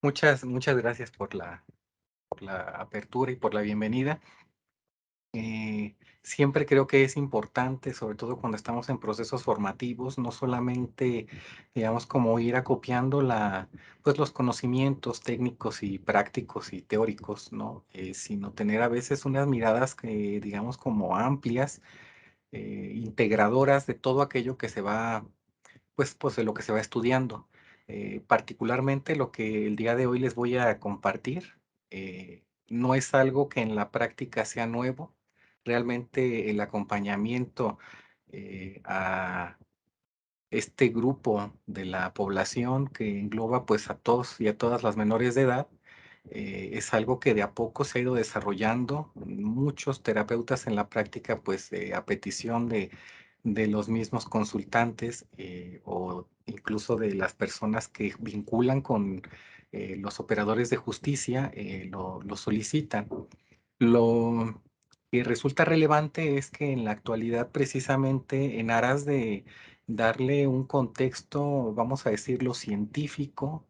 Muchas gracias por la apertura y por la bienvenida. Siempre creo que es importante, sobre todo cuando estamos en procesos formativos, no solamente, digamos, como ir acopiando pues los conocimientos técnicos y prácticos y teóricos, ¿no? Sino tener a veces unas miradas que, digamos, como amplias, integradoras de todo aquello que se va pues de lo que se va estudiando. Particularmente lo que el día de hoy les voy a compartir, no es algo que en la práctica sea nuevo. Realmente el acompañamiento a este grupo de la población que engloba pues a todos y a todas las menores de edad, es algo que de a poco se ha ido desarrollando. Muchos terapeutas en la práctica, pues a petición de los mismos consultantes o incluso de las personas que vinculan con los operadores de justicia, lo solicitan. Lo que resulta relevante es que en la actualidad, precisamente en aras de darle un contexto, vamos a decirlo, científico,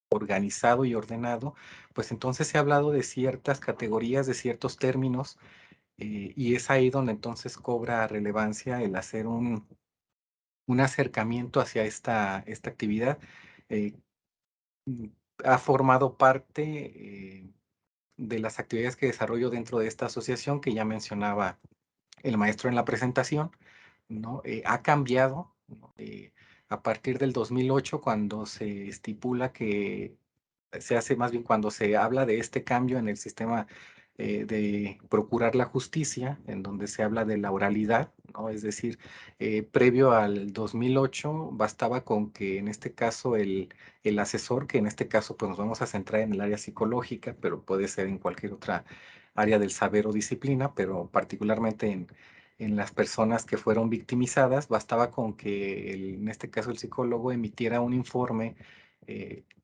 organizado y ordenado, pues entonces se ha hablado de ciertas categorías, de ciertos términos, y es ahí donde entonces cobra relevancia el hacer un acercamiento hacia esta actividad. Eh, mm, Ha formado parte de las actividades que desarrollo dentro de esta asociación que ya mencionaba el maestro en la presentación, ¿no? Ha cambiado, ¿no? A partir del 2008, cuando se estipula que se hace más bien cuando se habla de este cambio en el sistema de procurar la justicia, en donde se habla de la oralidad, ¿no? Es decir, previo al 2008 bastaba con que en este caso el asesor, que en este caso pues nos vamos a centrar en el área psicológica, pero puede ser en cualquier otra área del saber o disciplina, pero particularmente en las personas que fueron victimizadas, bastaba con que en este caso el psicólogo emitiera un informe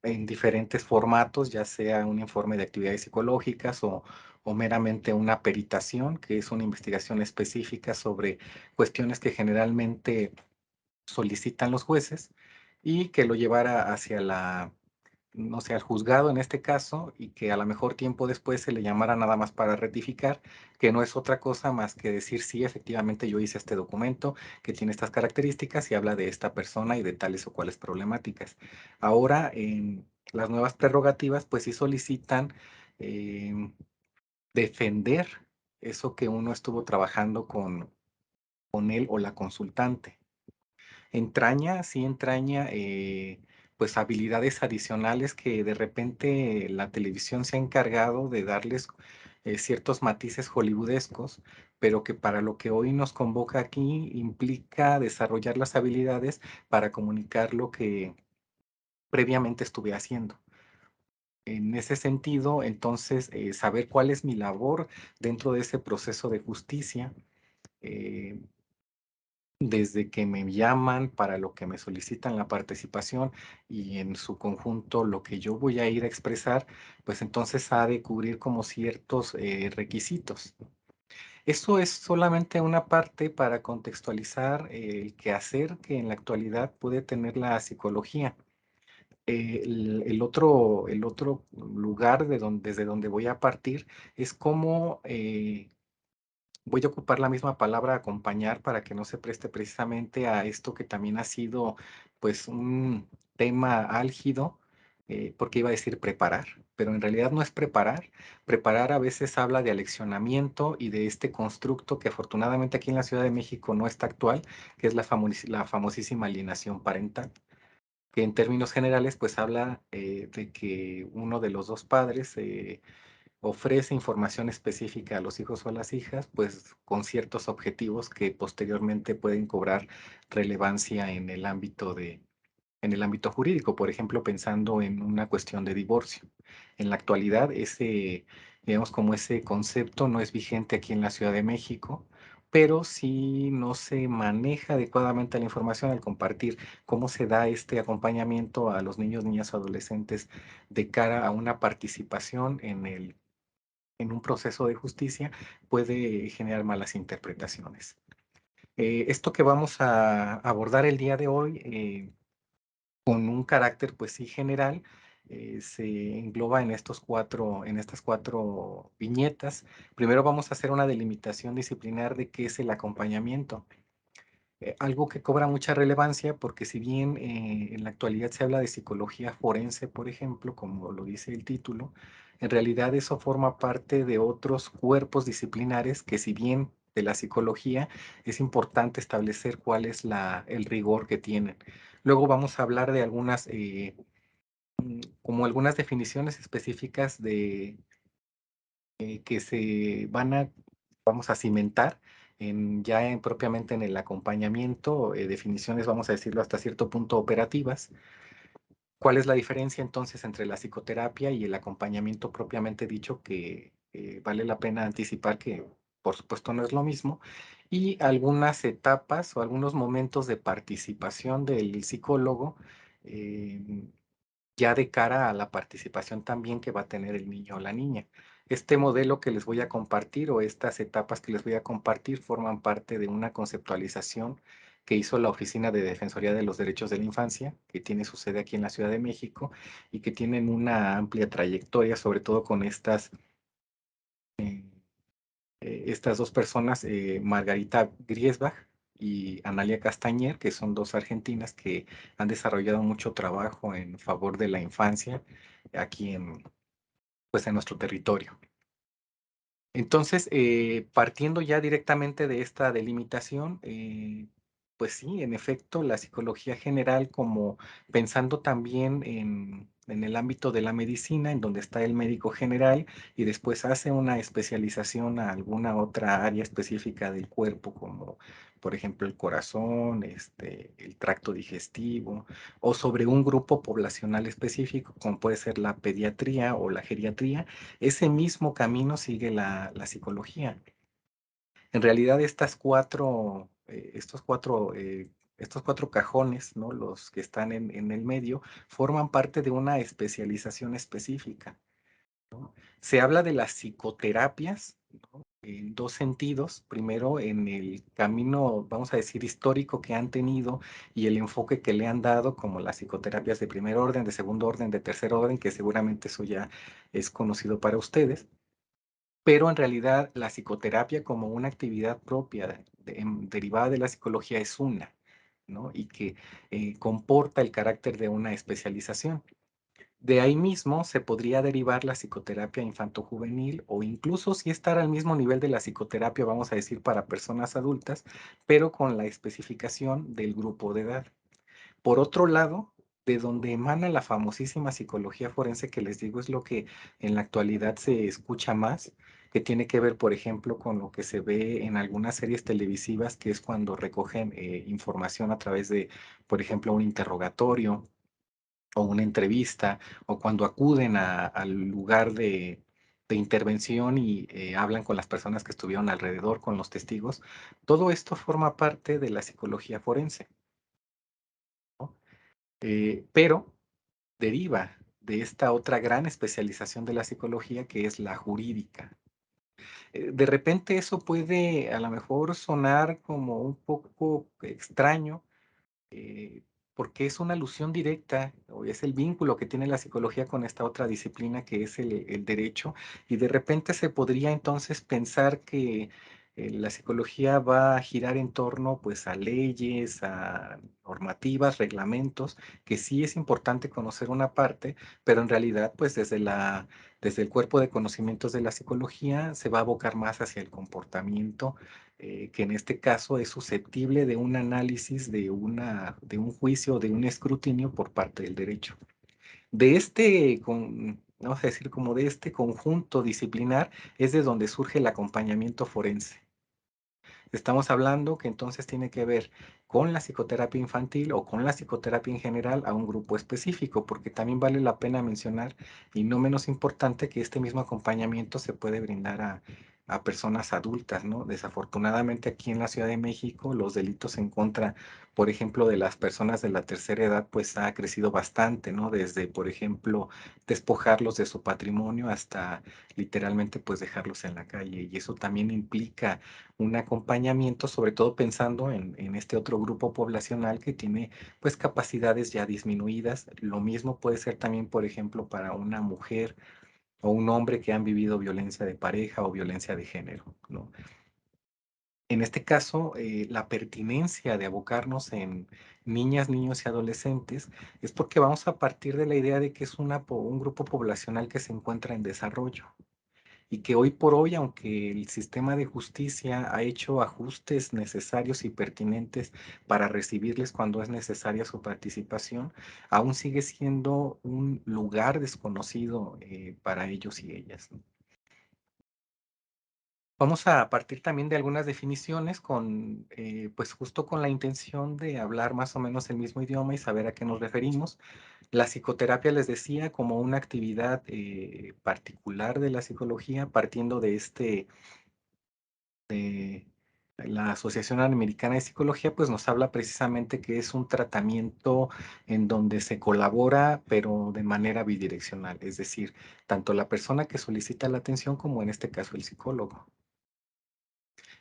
en diferentes formatos, ya sea un informe de actividades psicológicas o meramente una peritación, que es una investigación específica sobre cuestiones que generalmente solicitan los jueces y que lo llevara hacia no sé, al juzgado en este caso, y que a lo mejor tiempo después se le llamara nada más para rectificar, que no es otra cosa más que decir, sí, efectivamente yo hice este documento que tiene estas características y habla de esta persona y de tales o cuales problemáticas. Ahora, en las nuevas prerrogativas, pues sí solicitan em, defender eso que uno estuvo trabajando con él o la consultante. Sí entraña, pues habilidades adicionales que de repente la televisión se ha encargado de darles ciertos matices hollywoodescos, pero que para lo que hoy nos convoca aquí implica desarrollar las habilidades para comunicar lo que previamente estuve haciendo. En ese sentido, entonces, saber cuál es mi labor dentro de ese proceso de justicia, eh, desde que me llaman para lo que me solicitan la participación y en su conjunto lo que yo voy a ir a expresar, pues entonces ha de cubrir como ciertos requisitos. Eso es solamente una parte para contextualizar el quehacer que en la actualidad puede tener la psicología. El otro lugar desde donde voy a partir es cómo voy a ocupar la misma palabra acompañar para que no se preste precisamente a esto que también ha sido pues un tema álgido, porque iba a decir preparar, pero en realidad no es preparar. Preparar a veces habla de aleccionamiento y de este constructo que afortunadamente aquí en la Ciudad de México no está actual, que es la famosísima alienación parental, que en términos generales pues habla de que uno de los dos padres ofrece información específica a los hijos o a las hijas, pues con ciertos objetivos que posteriormente pueden cobrar relevancia en el ámbito jurídico, por ejemplo, pensando en una cuestión de divorcio. En la actualidad, digamos, como ese concepto no es vigente aquí en la Ciudad de México, pero si no se maneja adecuadamente la información al compartir cómo se da este acompañamiento a los niños, niñas o adolescentes de cara a una participación en un proceso de justicia, puede generar malas interpretaciones. Esto que vamos a abordar el día de hoy, con un carácter, pues sí, general, se engloba en estas cuatro viñetas. Primero vamos a hacer una delimitación disciplinar de qué es el acompañamiento. Algo que cobra mucha relevancia porque si bien en la actualidad se habla de psicología forense, por ejemplo, como lo dice el título, en realidad eso forma parte de otros cuerpos disciplinares que si bien de la psicología es importante establecer cuál es el rigor que tienen. Luego vamos a hablar de como algunas definiciones específicas que vamos a cimentar propiamente en el acompañamiento, definiciones, vamos a decirlo hasta cierto punto operativas. ¿Cuál es la diferencia entonces entre la psicoterapia y el acompañamiento propiamente dicho? Que vale la pena anticipar que por supuesto no es lo mismo. Y algunas etapas o algunos momentos de participación del psicólogo, eh, ya de cara a la participación también que va a tener el niño o la niña. Este modelo que les voy a compartir o estas etapas que les voy a compartir forman parte de una conceptualización que hizo la Oficina de Defensoría de los Derechos de la Infancia, que tiene su sede aquí en la Ciudad de México y que tienen una amplia trayectoria, sobre todo con estas dos personas, Margarita Griesbach y Analia Castañer, que son dos argentinas que han desarrollado mucho trabajo en favor de la infancia aquí pues en nuestro territorio. Entonces, partiendo ya directamente de esta delimitación, pues sí, en efecto, la psicología general, como pensando también en el ámbito de la medicina, en donde está el médico general y después hace una especialización a alguna otra área específica del cuerpo, como por ejemplo el corazón, el tracto digestivo, o sobre un grupo poblacional específico, como puede ser la pediatría o la geriatría. Ese mismo camino sigue la psicología. En realidad, estos cuatro cajones, ¿no? Los que están en el medio, forman parte de una especialización específica. Se habla de las psicoterapias, ¿no? En dos sentidos. Primero, en el camino, vamos a decir, histórico que han tenido y el enfoque que le han dado, como las psicoterapias de primer orden, de segundo orden, de tercer orden, que seguramente eso ya es conocido para ustedes. Pero en realidad la psicoterapia como una actividad propia derivada de la psicología es una, ¿no? Y que comporta el carácter de una especialización. De ahí mismo se podría derivar la psicoterapia infantojuvenil o incluso si estar al mismo nivel de la psicoterapia, vamos a decir, para personas adultas, pero con la especificación del grupo de edad. Por otro lado, de donde emana la famosísima psicología forense que les digo es lo que en la actualidad se escucha más, que tiene que ver, por ejemplo, con lo que se ve en algunas series televisivas, que es cuando recogen información a través de, por ejemplo, un interrogatorio o una entrevista, o cuando acuden al lugar de intervención y hablan con las personas que estuvieron alrededor, con los testigos. Todo esto forma parte de la psicología forense, ¿no? Pero deriva de esta otra gran especialización de la psicología que es la jurídica. De repente eso puede a lo mejor sonar como un poco extraño, eh, porque es una alusión directa o es el vínculo que tiene la psicología con esta otra disciplina que es el derecho, y de repente se podría entonces pensar que la psicología va a girar en torno pues a leyes, a normativas, reglamentos, que sí es importante conocer una parte, pero en realidad pues desde el cuerpo de conocimientos de la psicología se va a abocar más hacia el comportamiento, que en este caso es susceptible de un análisis, de un juicio, de un escrutinio por parte del derecho. Vamos a decir, como de este conjunto disciplinar es de donde surge el acompañamiento forense. Estamos hablando que entonces tiene que ver con la psicoterapia infantil o con la psicoterapia en general a un grupo específico, porque también vale la pena mencionar, y no menos importante, que este mismo acompañamiento se puede brindar a personas adultas, ¿no? Desafortunadamente aquí en la Ciudad de México los delitos en contra, por ejemplo, de las personas de la tercera edad, pues ha crecido bastante, ¿no? Desde, por ejemplo, despojarlos de su patrimonio hasta literalmente pues dejarlos en la calle. Y eso también implica un acompañamiento, sobre todo pensando en este otro grupo poblacional que tiene pues capacidades ya disminuidas. Lo mismo puede ser también, por ejemplo, para una mujer o un hombre que han vivido violencia de pareja o violencia de género, ¿no? En este caso, la pertinencia de abocarnos en niñas, niños y adolescentes es porque vamos a partir de la idea de que es un grupo poblacional que se encuentra en desarrollo y que hoy por hoy, aunque el sistema de justicia ha hecho ajustes necesarios y pertinentes para recibirles cuando es necesaria su participación, aún sigue siendo un lugar desconocido para ellos y ellas, ¿no? Vamos a partir también de algunas definiciones con, pues justo con la intención de hablar más o menos el mismo idioma y saber a qué nos referimos. La psicoterapia, les decía, como una actividad particular de la psicología, partiendo de la Asociación Americana de Psicología, pues nos habla precisamente que es un tratamiento en donde se colabora, pero de manera bidireccional, es decir, tanto la persona que solicita la atención como en este caso el psicólogo.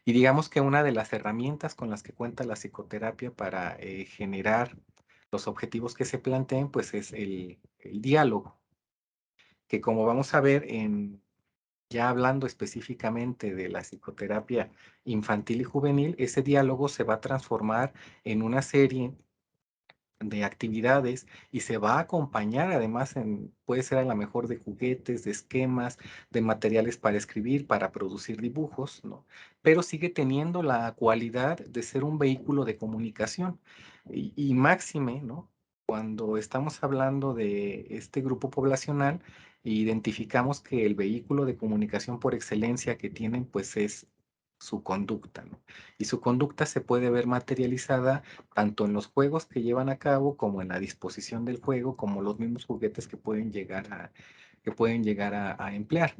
Y digamos que una de las herramientas con las que cuenta la psicoterapia para generar los objetivos que se planteen, pues es el diálogo, que como vamos a ver ya hablando específicamente de la psicoterapia infantil y juvenil, ese diálogo se va a transformar en una serie de actividades y se va a acompañar además puede ser a lo mejor de juguetes, de esquemas, de materiales para escribir, para producir dibujos, ¿no? Pero sigue teniendo la cualidad de ser un vehículo de comunicación y máxime, ¿no? Cuando estamos hablando de este grupo poblacional, identificamos que el vehículo de comunicación por excelencia que tienen, pues es su conducta, ¿no? Y su conducta se puede ver materializada tanto en los juegos que llevan a cabo como en la disposición del juego, como los mismos juguetes que pueden llegar a emplear.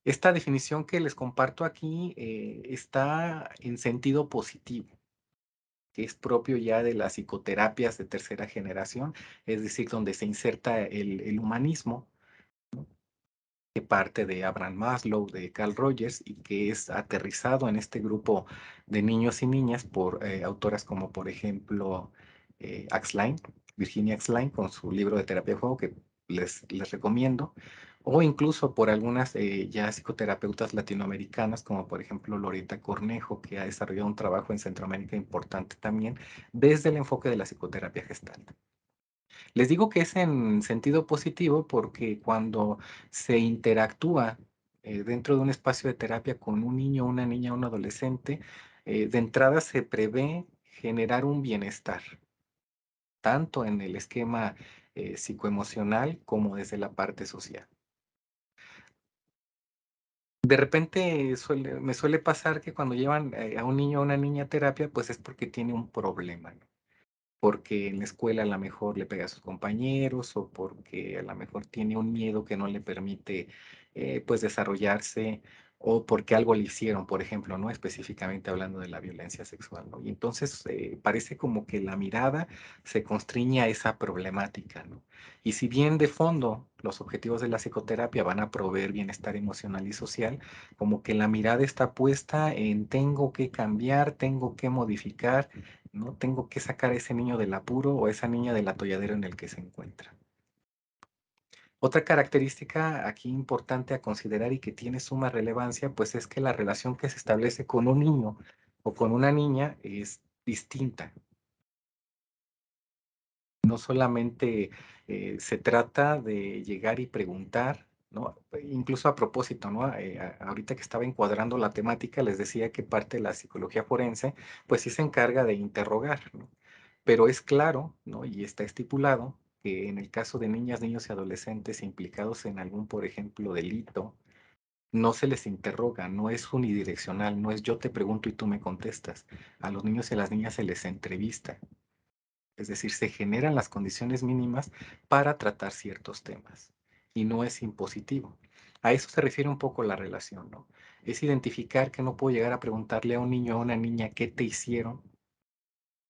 Esta definición que les comparto aquí está en sentido positivo, que es propio ya de las psicoterapias de tercera generación, es decir, donde se inserta el humanismo, que parte de Abraham Maslow, de Carl Rogers, y que es aterrizado en este grupo de niños y niñas por autoras como, por ejemplo, Axline, Virginia Axline, con su libro de terapia de juego que les recomiendo, o incluso por algunas ya psicoterapeutas latinoamericanas, como por ejemplo Loreta Cornejo, que ha desarrollado un trabajo en Centroamérica importante también desde el enfoque de la psicoterapia gestalt. Les digo que es en sentido positivo porque cuando se interactúa dentro de un espacio de terapia con un niño, una niña, un adolescente, de entrada se prevé generar un bienestar, tanto en el esquema psicoemocional como desde la parte social. De repente me suele pasar que cuando llevan a un niño o una niña a terapia, pues es porque tiene un problema, ¿no? Porque en la escuela a lo mejor le pega a sus compañeros o porque a lo mejor tiene un miedo que no le permite pues desarrollarse o porque algo le hicieron, por ejemplo, ¿no? Específicamente hablando de la violencia sexual, ¿no? Y entonces parece como que la mirada se constriñe a esa problemática, ¿no? Y si bien de fondo los objetivos de la psicoterapia van a proveer bienestar emocional y social, como que la mirada está puesta en tengo que cambiar, tengo que modificar, ¿no? Tengo que sacar a ese niño del apuro o a esa niña del atolladero en el que se encuentra. Otra característica aquí importante a considerar y que tiene suma relevancia, pues es que la relación que se establece con un niño o con una niña es distinta. No solamente se trata de llegar y preguntar, ¿no? Incluso a propósito, ¿no? Ahorita que estaba encuadrando la temática, les decía que parte de la psicología forense, pues sí se encarga de interrogar, ¿no? Pero es claro, ¿no? Y está estipulado que en el caso de niñas, niños y adolescentes implicados en algún, por ejemplo, delito, no se les interroga, no es unidireccional, no es yo te pregunto y tú me contestas. A los niños y a las niñas se les entrevista, es decir, se generan las condiciones mínimas para tratar ciertos temas y no es impositivo. A eso se refiere un poco la relación, ¿no? Es identificar que no puedo llegar a preguntarle a un niño o a una niña qué te hicieron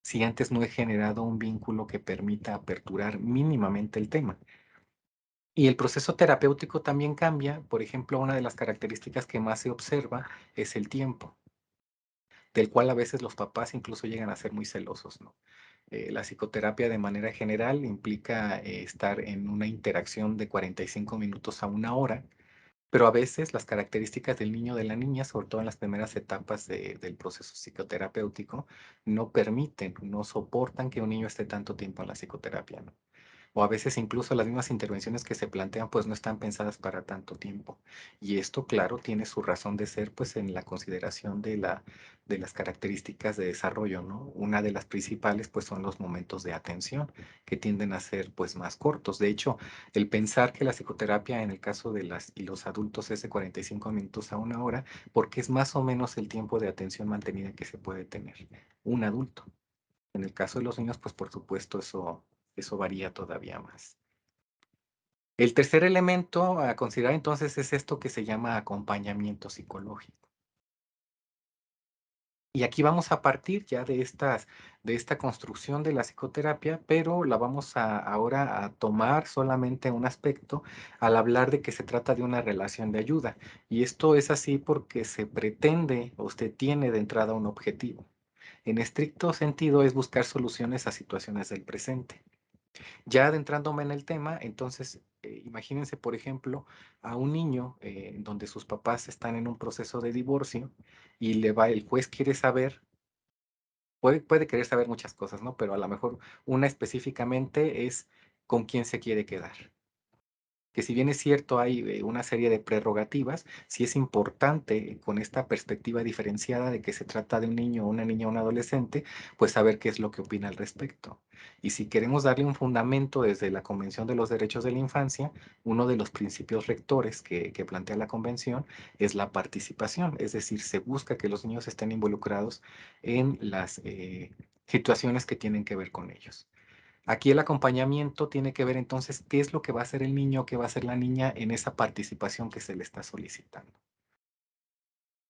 si antes no he generado un vínculo que permita aperturar mínimamente el tema. Y el proceso terapéutico también cambia. Por ejemplo, una de las características que más se observa es el tiempo, del cual a veces los papás incluso llegan a ser muy celosos, ¿no? La psicoterapia de manera general implica estar en una interacción de 45 minutos a una hora, pero a veces las características del niño o de la niña, sobre todo en las primeras etapas del proceso psicoterapéutico, no permiten, no soportan que un niño esté tanto tiempo en la psicoterapia, ¿no? O a veces incluso las mismas intervenciones que se plantean, pues no están pensadas para tanto tiempo. Y esto, claro, tiene su razón de ser, pues en la consideración de las características de desarrollo, ¿no? Una de las principales, pues son los momentos de atención, que tienden a ser, pues, más cortos. De hecho, el pensar que la psicoterapia en el caso de las y los adultos es de 45 minutos a una hora, porque es más o menos el tiempo de atención mantenida que se puede tener un adulto. En el caso de los niños, pues por supuesto eso varía todavía más. El tercer elemento a considerar entonces es esto que se llama acompañamiento psicológico. Y aquí vamos a partir ya de esta construcción de la psicoterapia, pero la vamos ahora a tomar solamente un aspecto al hablar de que se trata de una relación de ayuda. Y esto es así porque se pretende, o usted tiene de entrada un objetivo. En estricto sentido es buscar soluciones a situaciones del presente. Ya adentrándome en el tema, entonces, imagínense, por ejemplo, a un niño donde sus papás están en un proceso de divorcio y el juez quiere saber, puede querer saber muchas cosas, ¿no? Pero a lo mejor una específicamente es con quién se quiere quedar. Que si bien es cierto, hay una serie de prerrogativas, sí es importante con esta perspectiva diferenciada de que se trata de un niño, una niña, un adolescente, pues saber qué es lo que opina al respecto. Y si queremos darle un fundamento desde la Convención de los Derechos de la Infancia, uno de los principios rectores que plantea la Convención es la participación, es decir, se busca que los niños estén involucrados en las situaciones que tienen que ver con ellos. Aquí el acompañamiento tiene que ver entonces qué es lo que va a hacer el niño, qué va a hacer la niña en esa participación que se le está solicitando.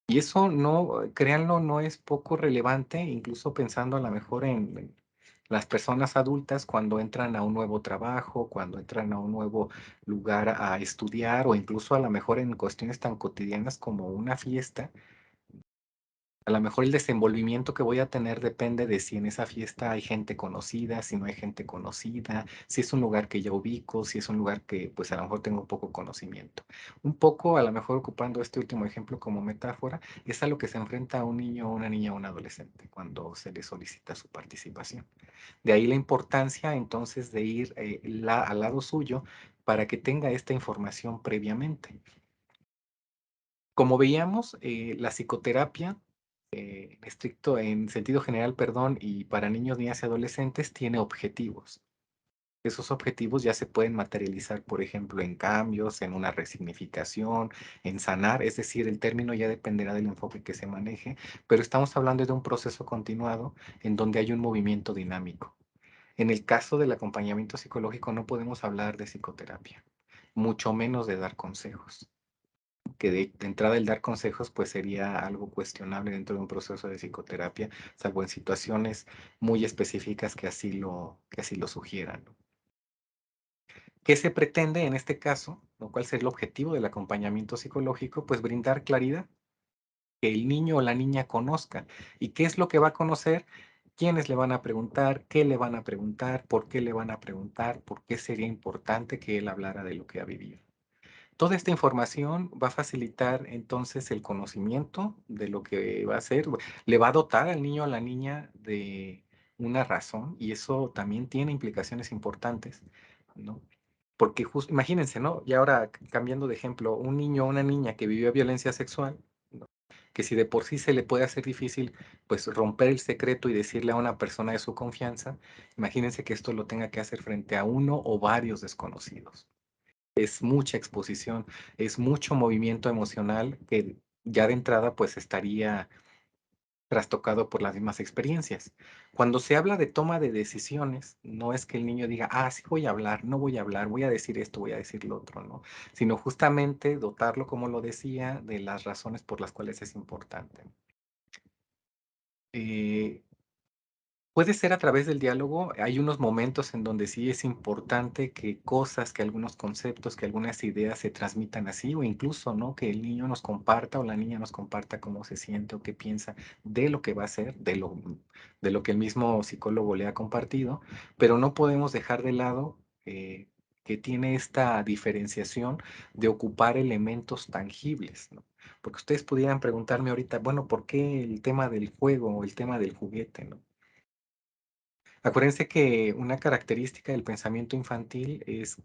Y eso no, créanlo, no es poco relevante, incluso pensando a lo mejor en las personas adultas cuando entran a un nuevo trabajo, cuando entran a un nuevo lugar a estudiar o incluso a lo mejor en cuestiones tan cotidianas como una fiesta. A lo mejor el desenvolvimiento que voy a tener depende de si en esa fiesta hay gente conocida, si no hay gente conocida, si es un lugar que ya ubico, si es un lugar que pues a lo mejor tengo poco conocimiento. Un poco, a lo mejor ocupando este último ejemplo como metáfora, es a lo que se enfrenta un niño, una niña o un adolescente cuando se le solicita su participación. De ahí la importancia entonces de ir al lado suyo para que tenga esta información previamente. Como veíamos, la psicoterapia, en sentido general, perdón, y para niños, niñas y adolescentes, tiene objetivos. Esos objetivos ya se pueden materializar, por ejemplo, en cambios, en una resignificación, en sanar, es decir, el término ya dependerá del enfoque que se maneje, pero estamos hablando de un proceso continuado en donde hay un movimiento dinámico. En el caso del acompañamiento psicológico no podemos hablar de psicoterapia, mucho menos de dar consejos que de entrada el dar consejos pues sería algo cuestionable dentro de un proceso de psicoterapia, salvo en situaciones muy específicas que así lo sugieran, ¿no? ¿Qué se pretende en este caso? ¿No? ¿Cuál sería el objetivo del acompañamiento psicológico? Pues brindar claridad, que el niño o la niña conozca. ¿Y qué es lo que va a conocer? ¿Quiénes le van a preguntar? ¿Qué le van a preguntar? ¿Por qué le van a preguntar? ¿Por qué sería importante que él hablara de lo que ha vivido? Toda esta información va a facilitar entonces el conocimiento de lo que va a hacer, le va a dotar al niño o a la niña de una razón y eso también tiene implicaciones importantes, ¿no? Porque imagínense, ¿no? Y ahora cambiando de ejemplo, un niño o una niña que vivió violencia sexual, ¿no? Que si de por sí se le puede hacer difícil, pues romper el secreto y decirle a una persona de su confianza, imagínense que esto lo tenga que hacer frente a uno o varios desconocidos. Es mucha exposición, es mucho movimiento emocional que ya de entrada pues estaría trastocado por las mismas experiencias. Cuando se habla de toma de decisiones, no es que el niño diga, ah, sí voy a hablar, no voy a hablar, voy a decir esto, voy a decir lo otro, ¿no? Sino justamente dotarlo, como lo decía, de las razones por las cuales es importante. Eh, Puede ser a través del diálogo. Hay unos momentos en donde sí es importante que cosas, que algunos conceptos, que algunas ideas se transmitan así, o incluso, ¿no? Que el niño nos comparta o la niña nos comparta cómo se siente o qué piensa de lo que va a hacer, de lo que el mismo psicólogo le ha compartido, pero no podemos dejar de lado que tiene esta diferenciación de ocupar elementos tangibles, ¿no? Porque ustedes pudieran preguntarme ahorita, bueno, ¿por qué el tema del juego o el tema del juguete, ¿no? Acuérdense que una característica del pensamiento infantil es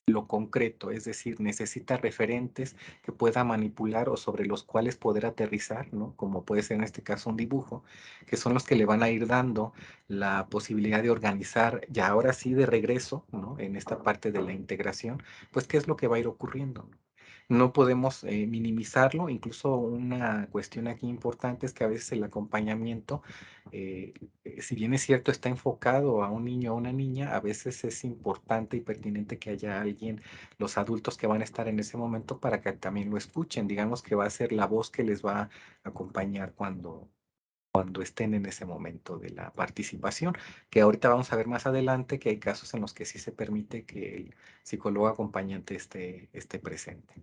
lo concreto, es decir, necesita referentes que pueda manipular o sobre los cuales poder aterrizar, ¿no? Como puede ser en este caso un dibujo, que son los que le van a ir dando la posibilidad de organizar, ya ahora sí de regreso, ¿no? En esta parte de la integración, pues qué es lo que va a ir ocurriendo, ¿no? No podemos minimizarlo, incluso una cuestión aquí importante es que a veces el acompañamiento eh, si bien es cierto, está enfocado a un niño o una niña, a veces es importante y pertinente que haya alguien, los adultos que van a estar en ese momento para que también lo escuchen. Digamos que va a ser la voz que les va a acompañar cuando estén en ese momento de la participación, que ahorita vamos a ver más adelante que hay casos en los que sí se permite que el psicólogo acompañante esté presente.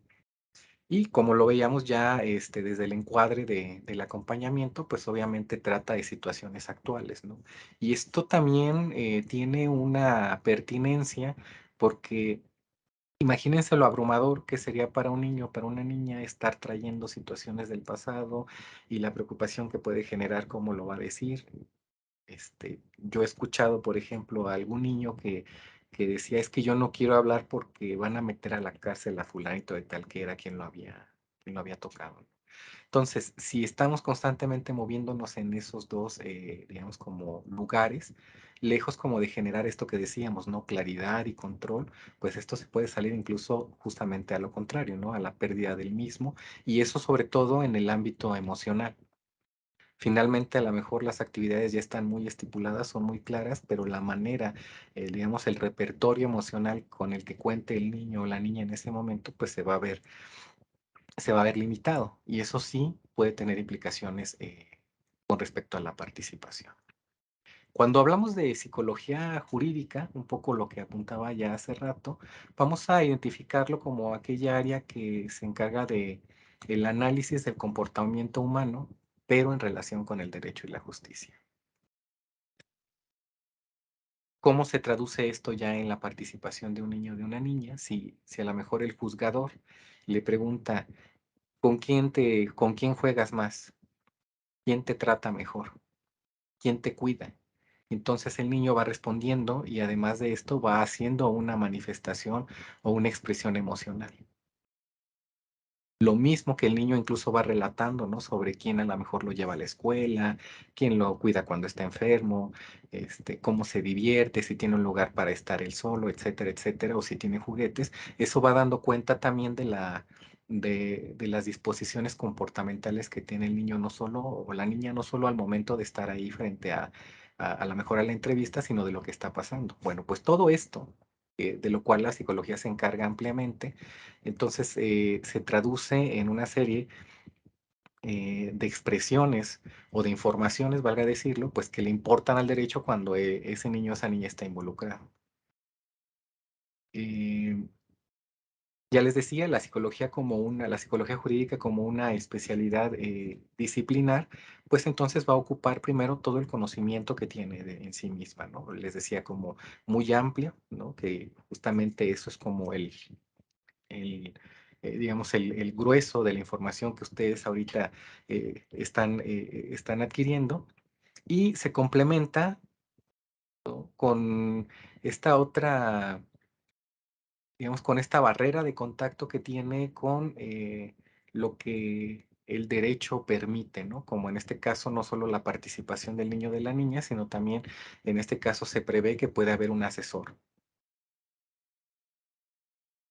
Y como lo veíamos ya desde el encuadre del acompañamiento, pues obviamente trata de situaciones actuales, ¿no? Y esto también tiene una pertinencia porque imagínense lo abrumador que sería para un niño, para una niña, estar trayendo situaciones del pasado y la preocupación que puede generar, cómo lo va a decir. Yo he escuchado, por ejemplo, a algún niño que decía, es que yo no quiero hablar porque van a meter a la cárcel a fulanito de tal que era quien lo había tocado. Entonces, si estamos constantemente moviéndonos en esos dos, digamos, como lugares, lejos como de generar esto que decíamos, ¿no? Claridad y control, pues esto se puede salir incluso justamente a lo contrario, ¿no? A la pérdida del mismo, y eso sobre todo en el ámbito emocional. Finalmente, a lo mejor las actividades ya están muy estipuladas, son muy claras, pero la manera, digamos, el repertorio emocional con el que cuente el niño o la niña en ese momento, pues se va a ver limitado. Y eso sí puede tener implicaciones con respecto a la participación. Cuando hablamos de psicología jurídica, un poco lo que apuntaba ya hace rato, vamos a identificarlo como aquella área que se encarga de el análisis del comportamiento humano, pero en relación con el derecho y la justicia. ¿Cómo se traduce esto ya en la participación de un niño o de una niña? Si a lo mejor el juzgador le pregunta, con quién juegas más? ¿Quién te trata mejor? ¿Quién te cuida? Entonces el niño va respondiendo y además de esto va haciendo una manifestación o una expresión emocional. Lo mismo que el niño incluso va relatando, ¿no? Sobre quién a lo mejor lo lleva a la escuela, quién lo cuida cuando está enfermo, cómo se divierte, si tiene un lugar para estar él solo, etcétera, etcétera, o si tiene juguetes. Eso va dando cuenta también de las disposiciones comportamentales que tiene el niño, no solo, o la niña, no solo al momento de estar ahí frente a lo mejor a la entrevista, sino de lo que está pasando. Bueno, pues todo esto, de lo cual la psicología se encarga ampliamente, entonces, se traduce en una serie de expresiones o de informaciones, valga decirlo, pues que le importan al derecho cuando ese niño o esa niña está involucrado. Eh, ya les decía, la psicología jurídica como una especialidad disciplinar, pues entonces va a ocupar primero todo el conocimiento que tiene en sí misma, ¿no? Les decía como muy amplio, ¿no? Que justamente eso es como el, digamos, el grueso de la información que ustedes ahorita están adquiriendo y se complementa, ¿no? Con esta otra, digamos, con esta barrera de contacto que tiene con lo que el derecho permite, ¿no? Como en este caso no solo la participación del niño o de la niña, sino también en este caso se prevé que puede haber un asesor.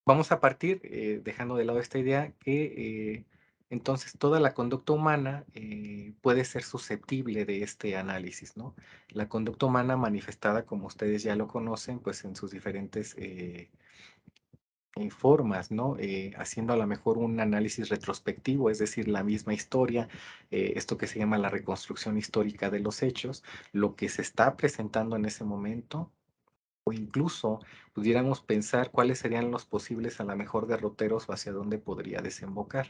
Vamos a partir, dejando de lado esta idea, que Entonces, toda la conducta humana, puede ser susceptible de este análisis, ¿no? La conducta humana manifestada, como ustedes ya lo conocen, pues, en sus diferentes, formas, ¿no? Haciendo a lo mejor un análisis retrospectivo, es decir, la misma historia, esto que se llama la reconstrucción histórica de los hechos, lo que se está presentando en ese momento, o incluso pudiéramos pensar cuáles serían los posibles, a lo mejor, derroteros o hacia dónde podría desembocar,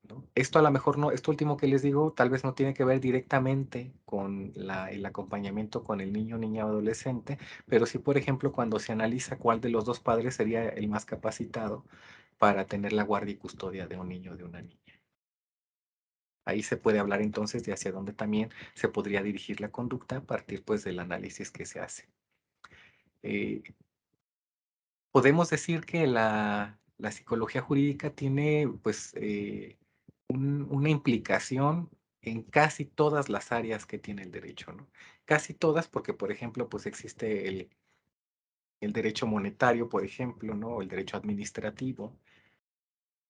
¿no? Esto a lo mejor no, esto último que les digo, tal vez no tiene que ver directamente con el acompañamiento con el niño, niña o adolescente, pero sí, por ejemplo, cuando se analiza cuál de los dos padres sería el más capacitado para tener la guardia y custodia de un niño o de una niña. Ahí se puede hablar entonces de hacia dónde también se podría dirigir la conducta a partir pues del análisis que se hace. Eh, Podemos decir que la psicología jurídica tiene, pues, una implicación en casi todas las áreas que tiene el derecho, ¿no? Casi todas, porque, por ejemplo, pues, existe el derecho monetario, por ejemplo, ¿no? O el derecho administrativo,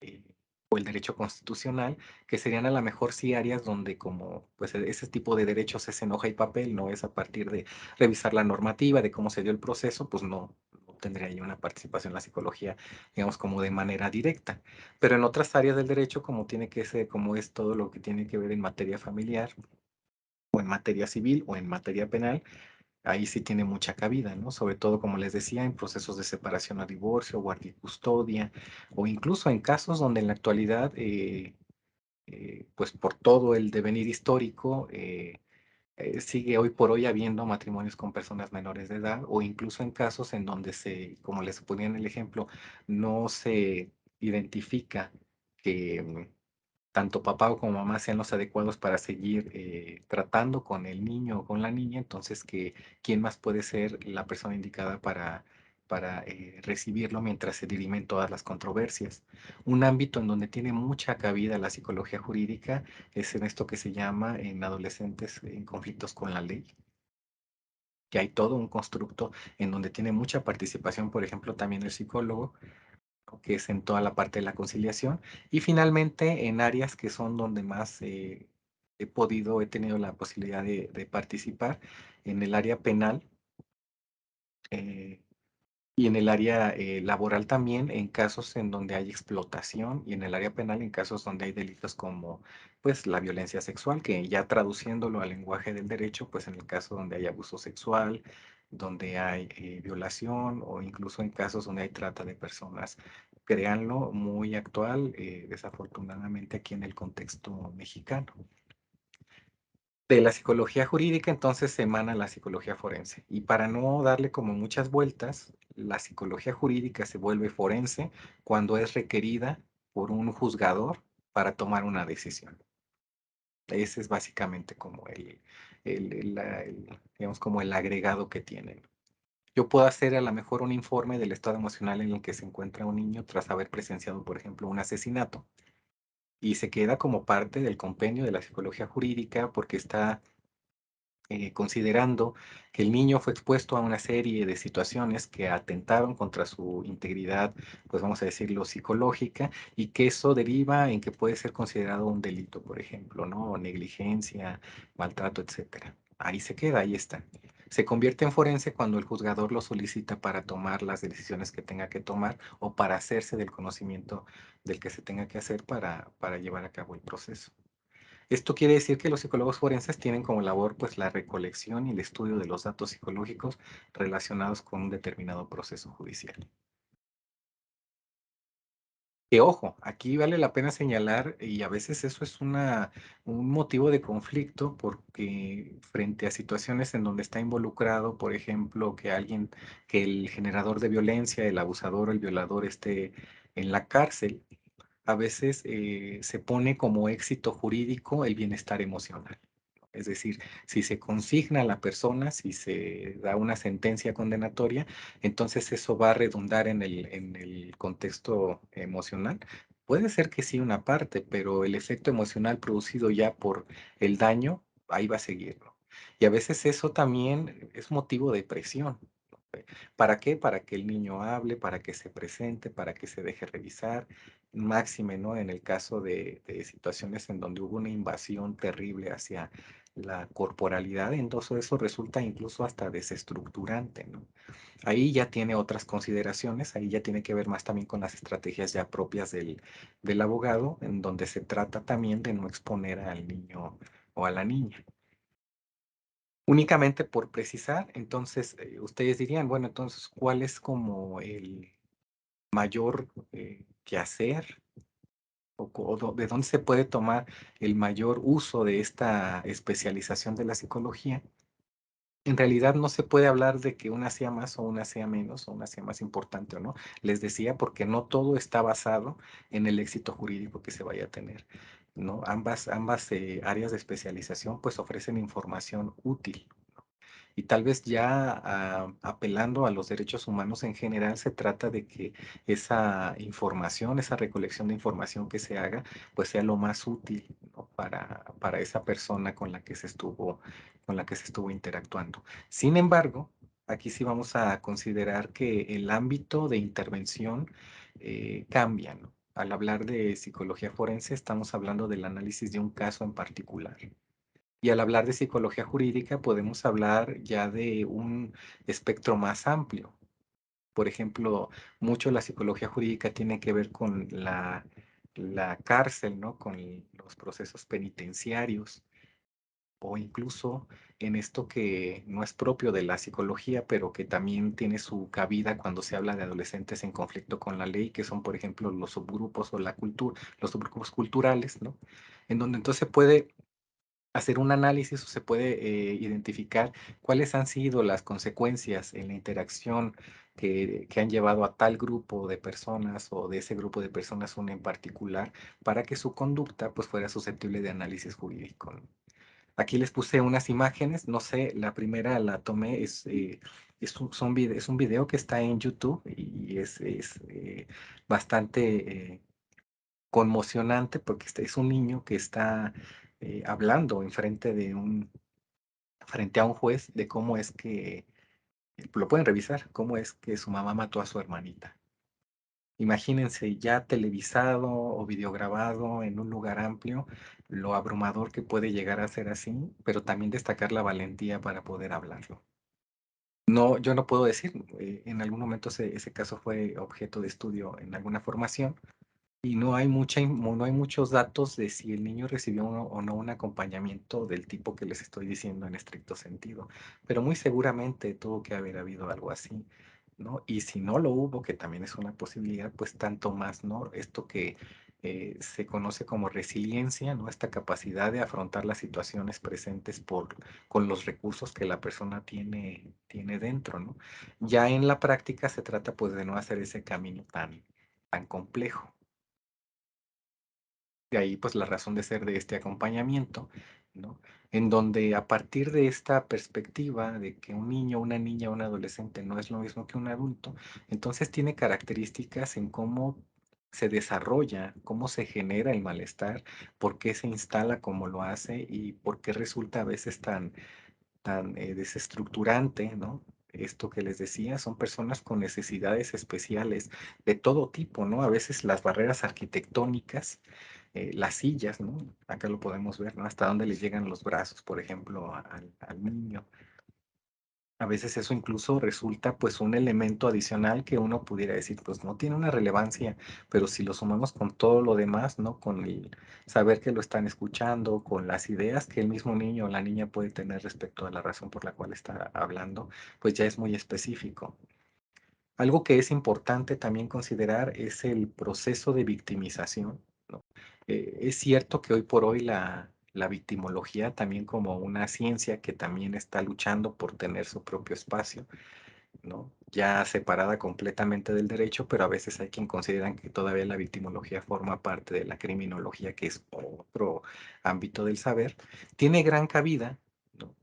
eh, o el derecho constitucional, que serían a la mejor sí áreas donde como, pues, ese tipo de derechos es en hoja y papel, no es a partir de revisar la normativa, de cómo se dio el proceso, pues no tendría yo una participación en la psicología, digamos, como de manera directa. Pero en otras áreas del derecho, como tiene que ser, como es todo lo que tiene que ver en materia familiar, o en materia civil, o en materia penal, ahí sí tiene mucha cabida, ¿no? Sobre todo, como les decía, en procesos de separación o divorcio, guardia y custodia, o incluso en casos donde en la actualidad, pues por todo el devenir histórico, sigue hoy por hoy habiendo matrimonios con personas menores de edad, o incluso en casos en donde se, como les ponía en el ejemplo, no se identifica que tanto papá o como mamá sean los adecuados para seguir tratando con el niño o con la niña, entonces que quién más puede ser la persona indicada para recibirlo mientras se dirimen todas las controversias. Un ámbito en donde tiene mucha cabida la psicología jurídica es en esto que se llama en adolescentes en conflictos con la ley, que hay todo un constructo en donde tiene mucha participación, por ejemplo, también el psicólogo, que es en toda la parte de la conciliación, y finalmente en áreas que son donde más he tenido la posibilidad de participar, en el área penal eh, y en el área laboral también, en casos en donde hay explotación, y en el área penal en casos donde hay delitos como pues la violencia sexual, que ya traduciéndolo al lenguaje del derecho, pues en el caso donde hay abuso sexual, donde hay violación o incluso en casos donde hay trata de personas. Créanlo, muy actual, desafortunadamente aquí en el contexto mexicano. De la psicología jurídica, entonces se emana la psicología forense. Y para no darle como muchas vueltas, la psicología jurídica se vuelve forense cuando es requerida por un juzgador para tomar una decisión. Ese es básicamente como digamos, como el agregado que tienen. Yo puedo hacer a lo mejor un informe del estado emocional en el que se encuentra un niño tras haber presenciado, por ejemplo, un asesinato. Y se queda como parte del compendio de la psicología jurídica porque está considerando que el niño fue expuesto a una serie de situaciones que atentaron contra su integridad, pues vamos a decirlo, psicológica, y que eso deriva en que puede ser considerado un delito, por ejemplo, ¿no? O negligencia, maltrato, etcétera. Ahí se queda, ahí está. Se convierte en forense cuando el juzgador lo solicita para tomar las decisiones que tenga que tomar o para hacerse del conocimiento del que se tenga que hacer para llevar a cabo el proceso. Esto quiere decir que los psicólogos forenses tienen como labor pues la recolección y el estudio de los datos psicológicos relacionados con un determinado proceso judicial. Que ojo, aquí vale la pena señalar, y a veces eso es un motivo de conflicto, porque frente a situaciones en donde está involucrado, por ejemplo, que el generador de violencia, el abusador o el violador esté en la cárcel, a veces se pone como éxito jurídico el bienestar emocional. Es decir, si se consigna a la persona, si se da una sentencia condenatoria, entonces eso va a redundar en el contexto emocional. Puede ser que sí una parte, pero el efecto emocional producido ya por el daño, ahí va a seguirlo. Y a veces eso también es motivo de presión. ¿Para qué? Para que el niño hable, para que se presente, para que se deje revisar. máxime, ¿no? En el caso de situaciones en donde hubo una invasión terrible hacia la corporalidad, entonces eso resulta incluso hasta desestructurante, ¿no? Ahí ya tiene otras consideraciones, ahí ya tiene que ver más también con las estrategias ya propias del abogado, en donde se trata también de no exponer al niño o a la niña. Únicamente por precisar, entonces ustedes dirían, bueno, entonces, ¿cuál es como el mayor quehacer de dónde se puede tomar el mayor uso de esta especialización de la psicología? En realidad no se puede hablar de que una sea más o una sea menos o una sea más importante o no. Les decía porque no todo está basado en el éxito jurídico que se vaya a tener, ¿no? Ambas áreas de especialización pues ofrecen información útil. Y tal vez ya apelando a los derechos humanos en general, se trata de que esa información, esa recolección de información que se haga, pues sea lo más útil, ¿no? Para esa persona con la que se estuvo interactuando. Sin embargo, aquí sí vamos a considerar que el ámbito de intervención cambia, ¿no? Al hablar de psicología forense, estamos hablando del análisis de un caso en particular. Y al hablar de psicología jurídica, podemos hablar ya de un espectro más amplio. Por ejemplo, mucho la psicología jurídica tiene que ver con la cárcel, ¿no? Con los procesos penitenciarios o incluso en esto que no es propio de la psicología, pero que también tiene su cabida cuando se habla de adolescentes en conflicto con la ley, que son, por ejemplo, los subgrupos o la cultura, los subgrupos culturales, ¿no? En donde entonces se puede hacer un análisis o se puede identificar cuáles han sido las consecuencias en la interacción que han llevado a tal grupo de personas o de ese grupo de personas una en particular para que su conducta pues fuera susceptible de análisis jurídico, ¿no? Aquí les puse unas imágenes, no sé, la primera la tomé, es un video que está en YouTube y es bastante conmocionante porque este es un niño que está hablando frente a un juez de cómo es que, lo pueden revisar, cómo es que su mamá mató a su hermanita. Imagínense ya televisado o videograbado en un lugar amplio, lo abrumador que puede llegar a ser así, pero también destacar la valentía para poder hablarlo. No, yo no puedo decir, en algún momento ese caso fue objeto de estudio en alguna formación, y no hay muchos datos de si el niño recibió o no un acompañamiento del tipo que les estoy diciendo en estricto sentido, pero muy seguramente tuvo que haber habido algo así, ¿no? Y si no lo hubo, que también es una posibilidad, pues tanto más, ¿no? Esto que se conoce como resiliencia, ¿no? Esta capacidad de afrontar las situaciones presentes con los recursos que la persona tiene dentro, ¿no? Ya en la práctica se trata pues de no hacer ese camino tan complejo. De ahí, pues, la razón de ser de este acompañamiento, ¿no? En donde a partir de esta perspectiva de que un niño, una niña, un adolescente no es lo mismo que un adulto, entonces tiene características en cómo se desarrolla, cómo se genera el malestar, por qué se instala como lo hace y por qué resulta a veces tan desestructurante, ¿no? Esto que les decía, son personas con necesidades especiales de todo tipo, ¿no? A veces las barreras arquitectónicas, las sillas, ¿no? Acá lo podemos ver, ¿no? Hasta dónde les llegan los brazos, por ejemplo, al niño. A veces eso incluso resulta pues un elemento adicional que uno pudiera decir, pues no tiene una relevancia, pero si lo sumamos con todo lo demás, ¿no? Con el saber que lo están escuchando, con las ideas que el mismo niño o la niña puede tener respecto a la razón por la cual está hablando, pues ya es muy específico. Algo que es importante también considerar es el proceso de victimización, ¿no? Es cierto que hoy por hoy la victimología también como una ciencia que también está luchando por tener su propio espacio, ¿no? Ya separada completamente del derecho, pero a veces hay quien consideran que todavía la victimología forma parte de la criminología, que es otro ámbito del saber, tiene gran cabida, ¿no?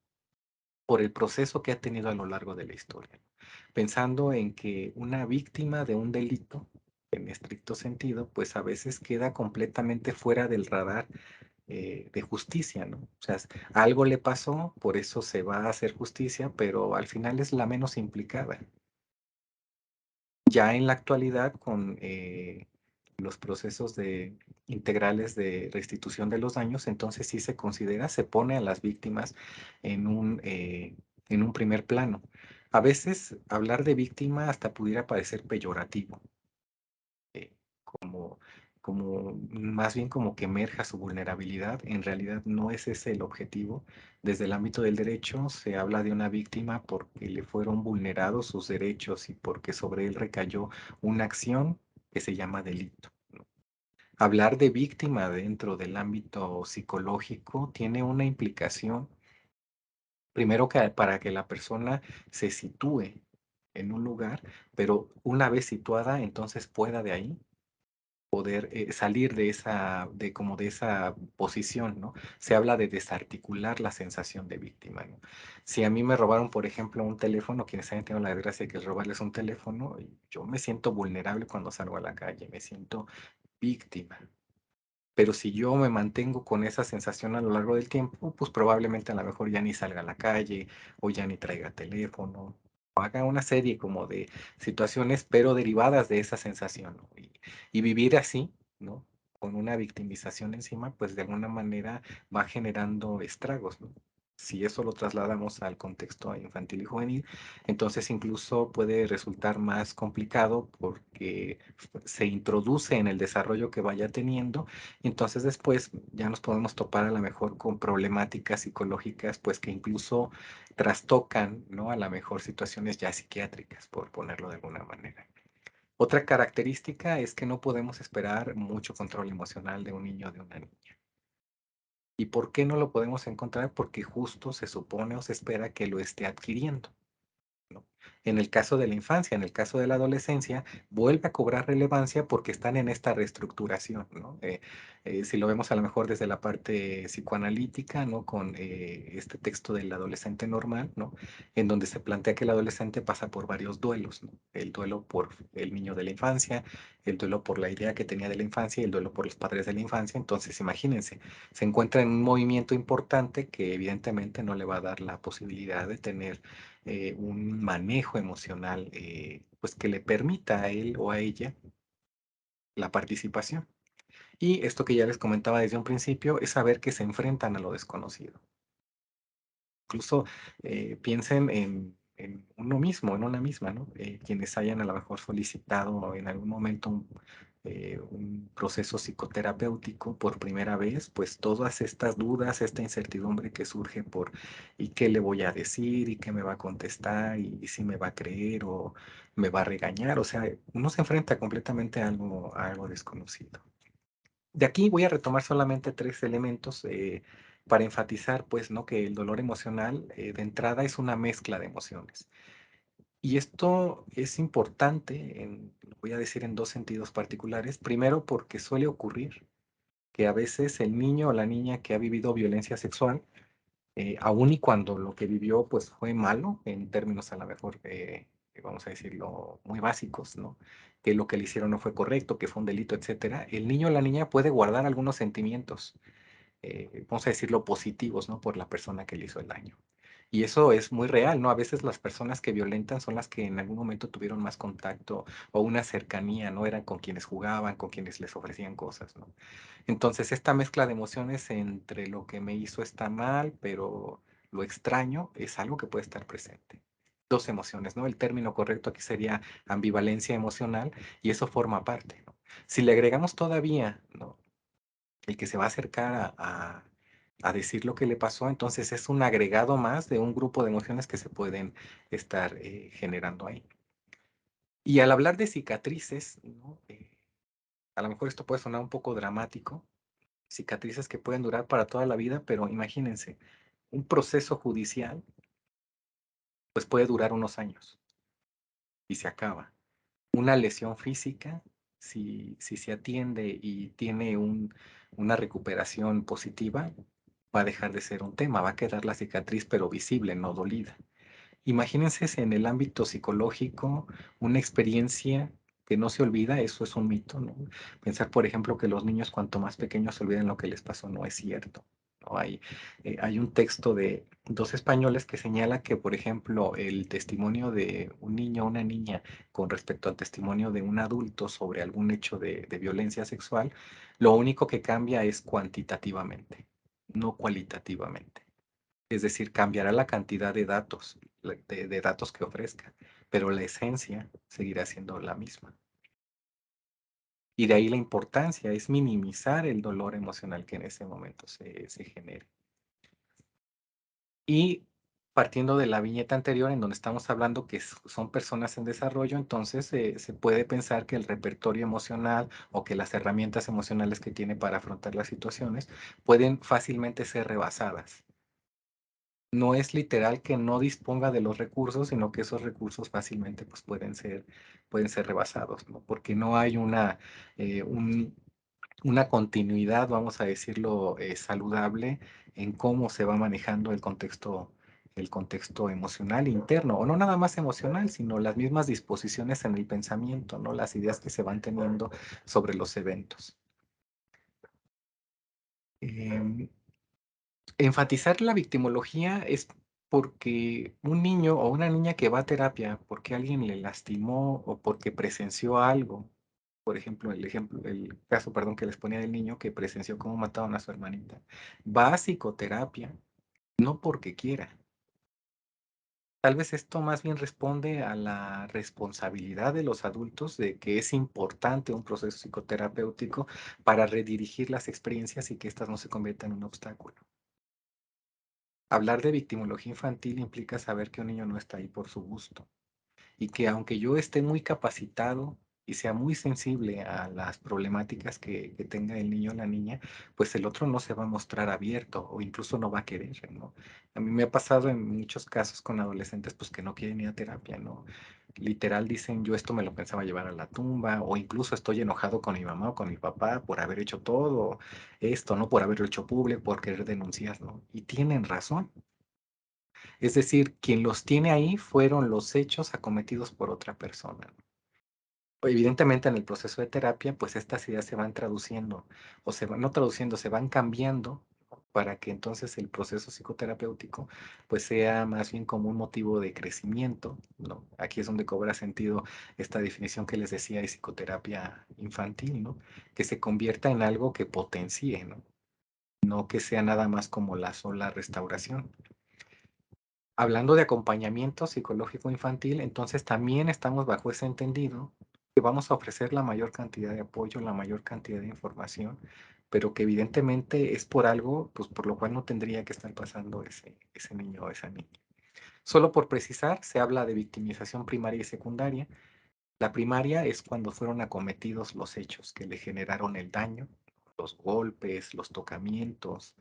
Por el proceso que ha tenido a lo largo de la historia, pensando en que una víctima de un delito, en estricto sentido, pues a veces queda completamente fuera del radar de justicia, ¿no? O sea, algo le pasó, por eso se va a hacer justicia, pero al final es la menos implicada. Ya en la actualidad, con los procesos de integrales de restitución de los daños, entonces sí se considera, se pone a las víctimas en un primer plano. A veces hablar de víctima hasta pudiera parecer peyorativo, eh, como, como más bien como que emerja su vulnerabilidad. En realidad no es ese el objetivo. Desde el ámbito del derecho se habla de una víctima porque le fueron vulnerados sus derechos y porque sobre él recayó una acción que se llama delito. Hablar de víctima dentro del ámbito psicológico tiene una implicación, primero que para que la persona se sitúe en un lugar, pero una vez situada, entonces pueda de ahí poder salir de como de esa posición, ¿no? Se habla de desarticular la sensación de víctima, ¿no? Si a mí me robaron, por ejemplo, un teléfono, quienes hayan tenido la desgracia de que robarles un teléfono, yo me siento vulnerable cuando salgo a la calle, me siento víctima. Pero si yo me mantengo con esa sensación a lo largo del tiempo, pues probablemente a lo mejor ya ni salga a la calle o ya ni traiga teléfono o haga una serie como de situaciones, pero derivadas de esa sensación, ¿no? Y vivir así, ¿no? Con una victimización encima, pues de alguna manera va generando estragos, ¿no? Si eso lo trasladamos al contexto infantil y juvenil, entonces incluso puede resultar más complicado porque se introduce en el desarrollo que vaya teniendo y entonces después ya nos podemos topar a lo mejor con problemáticas psicológicas, pues que incluso trastocan, ¿no? A lo mejor situaciones ya psiquiátricas, por ponerlo de alguna manera. Otra característica es que no podemos esperar mucho control emocional de un niño o de una niña. ¿Y por qué no lo podemos encontrar? Porque justo se supone o se espera que lo esté adquiriendo, ¿no? En el caso de la infancia, en el caso de la adolescencia, vuelve a cobrar relevancia porque están en esta reestructuración, ¿no? Si lo vemos a lo mejor desde la parte psicoanalítica, ¿no? Con este texto del adolescente normal, ¿no? En donde se plantea que el adolescente pasa por varios duelos, ¿no? El duelo por el niño de la infancia, el duelo por la idea que tenía de la infancia y el duelo por los padres de la infancia. Entonces, imagínense, se encuentra en un movimiento importante que evidentemente no le va a dar la posibilidad de tener un manejo emocional, pues que le permita a él o a ella la participación. Y esto que ya les comentaba desde un principio es saber que se enfrentan a lo desconocido. Incluso piensen en uno mismo, en una misma, ¿no? Quienes hayan a lo mejor solicitado en algún momento un proceso psicoterapéutico por primera vez, pues todas estas dudas, esta incertidumbre que surge por ¿y qué le voy a decir? ¿Y qué me va a contestar? ¿Y si me va a creer o me va a regañar? O sea, uno se enfrenta completamente a algo desconocido. De aquí voy a retomar solamente tres elementos para enfatizar, pues, ¿no? Que el dolor emocional de entrada es una mezcla de emociones. Y esto es importante, lo voy a decir en dos sentidos particulares. Primero, porque suele ocurrir que a veces el niño o la niña que ha vivido violencia sexual, aun y cuando lo que vivió pues fue malo, en términos a lo mejor, vamos a decirlo, muy básicos, ¿no? Que lo que le hicieron no fue correcto, que fue un delito, etcétera, el niño o la niña puede guardar algunos sentimientos, vamos a decirlo, positivos, ¿no? Por la persona que le hizo el daño. Y eso es muy real, ¿no? A veces las personas que violentan son las que en algún momento tuvieron más contacto o una cercanía, ¿no? Eran con quienes jugaban, con quienes les ofrecían cosas, ¿no? Entonces, esta mezcla de emociones entre lo que me hizo está mal, pero lo extraño, es algo que puede estar presente. Dos emociones, ¿no? El término correcto aquí sería ambivalencia emocional y eso forma parte, ¿no? Si le agregamos todavía, ¿no? El que se va a acercar a decir lo que le pasó, entonces es un agregado más de un grupo de emociones que se pueden estar generando ahí. Y al hablar de cicatrices, ¿no? A lo mejor esto puede sonar un poco dramático, cicatrices que pueden durar para toda la vida, pero imagínense, un proceso judicial pues puede durar unos años y se acaba. Una lesión física, si se atiende y tiene una recuperación positiva, va a dejar de ser un tema, va a quedar la cicatriz pero visible, no dolida. Imagínense si en el ámbito psicológico una experiencia que no se olvida, eso es un mito, ¿no? Pensar, por ejemplo, que los niños cuanto más pequeños se olviden lo que les pasó no es cierto. ¿no? Hay un texto de dos españoles que señala que, por ejemplo, el testimonio de un niño o una niña con respecto al testimonio de un adulto sobre algún hecho de violencia sexual, lo único que cambia es cuantitativamente, no cualitativamente. Es decir, cambiará la cantidad de datos, de datos que ofrezca, pero la esencia seguirá siendo la misma. Y de ahí la importancia, es minimizar el dolor emocional que en ese momento se genere. Y partiendo de la viñeta anterior, en donde estamos hablando que son personas en desarrollo, entonces se puede pensar que el repertorio emocional o que las herramientas emocionales que tiene para afrontar las situaciones pueden fácilmente ser rebasadas. No es literal que no disponga de los recursos, sino que esos recursos fácilmente pues, pueden ser rebasados, ¿no? Porque no hay una continuidad, vamos a decirlo, saludable en cómo se va manejando el contexto emocional interno, o no nada más emocional, sino las mismas disposiciones en el pensamiento, ¿no? Las ideas que se van teniendo sobre los eventos. Em, Enfatizar la victimología es porque un niño o una niña que va a terapia porque alguien le lastimó o porque presenció algo, por ejemplo, el caso, perdón, que les ponía del niño que presenció cómo mataron a su hermanita, va a psicoterapia, no porque quiera. Tal vez esto más bien responde a la responsabilidad de los adultos de que es importante un proceso psicoterapéutico para redirigir las experiencias y que éstas no se conviertan en un obstáculo. Hablar de victimología infantil implica saber que un niño no está ahí por su gusto y que aunque yo esté muy capacitado y sea muy sensible a las problemáticas que tenga el niño o la niña, pues el otro no se va a mostrar abierto o incluso no va a querer, ¿no? A mí me ha pasado en muchos casos con adolescentes pues que no quieren ir a terapia, ¿no? Literal dicen, yo esto me lo pensaba llevar a la tumba, o incluso estoy enojado con mi mamá o con mi papá por haber hecho todo esto, ¿no? Por haberlo hecho público, por querer denunciar, ¿no? Y tienen razón. Es decir, quien los tiene ahí fueron los hechos acometidos por otra persona. Evidentemente, en el proceso de terapia, pues estas ideas se van traduciendo, o se van, no traduciendo, se van cambiando para que entonces el proceso psicoterapéutico pues sea más bien como un motivo de crecimiento, ¿no? Aquí es donde cobra sentido esta definición que les decía de psicoterapia infantil, ¿no? Que se convierta en algo que potencie, ¿no? No que sea nada más como la sola restauración. Hablando de acompañamiento psicológico infantil, entonces también estamos bajo ese entendido que vamos a ofrecer la mayor cantidad de apoyo, la mayor cantidad de información, pero que evidentemente es por algo, pues por lo cual no tendría que estar pasando ese niño o esa niña. Solo por precisar, se habla de victimización primaria y secundaria. La primaria es cuando fueron acometidos los hechos que le generaron el daño, los golpes, los tocamientos,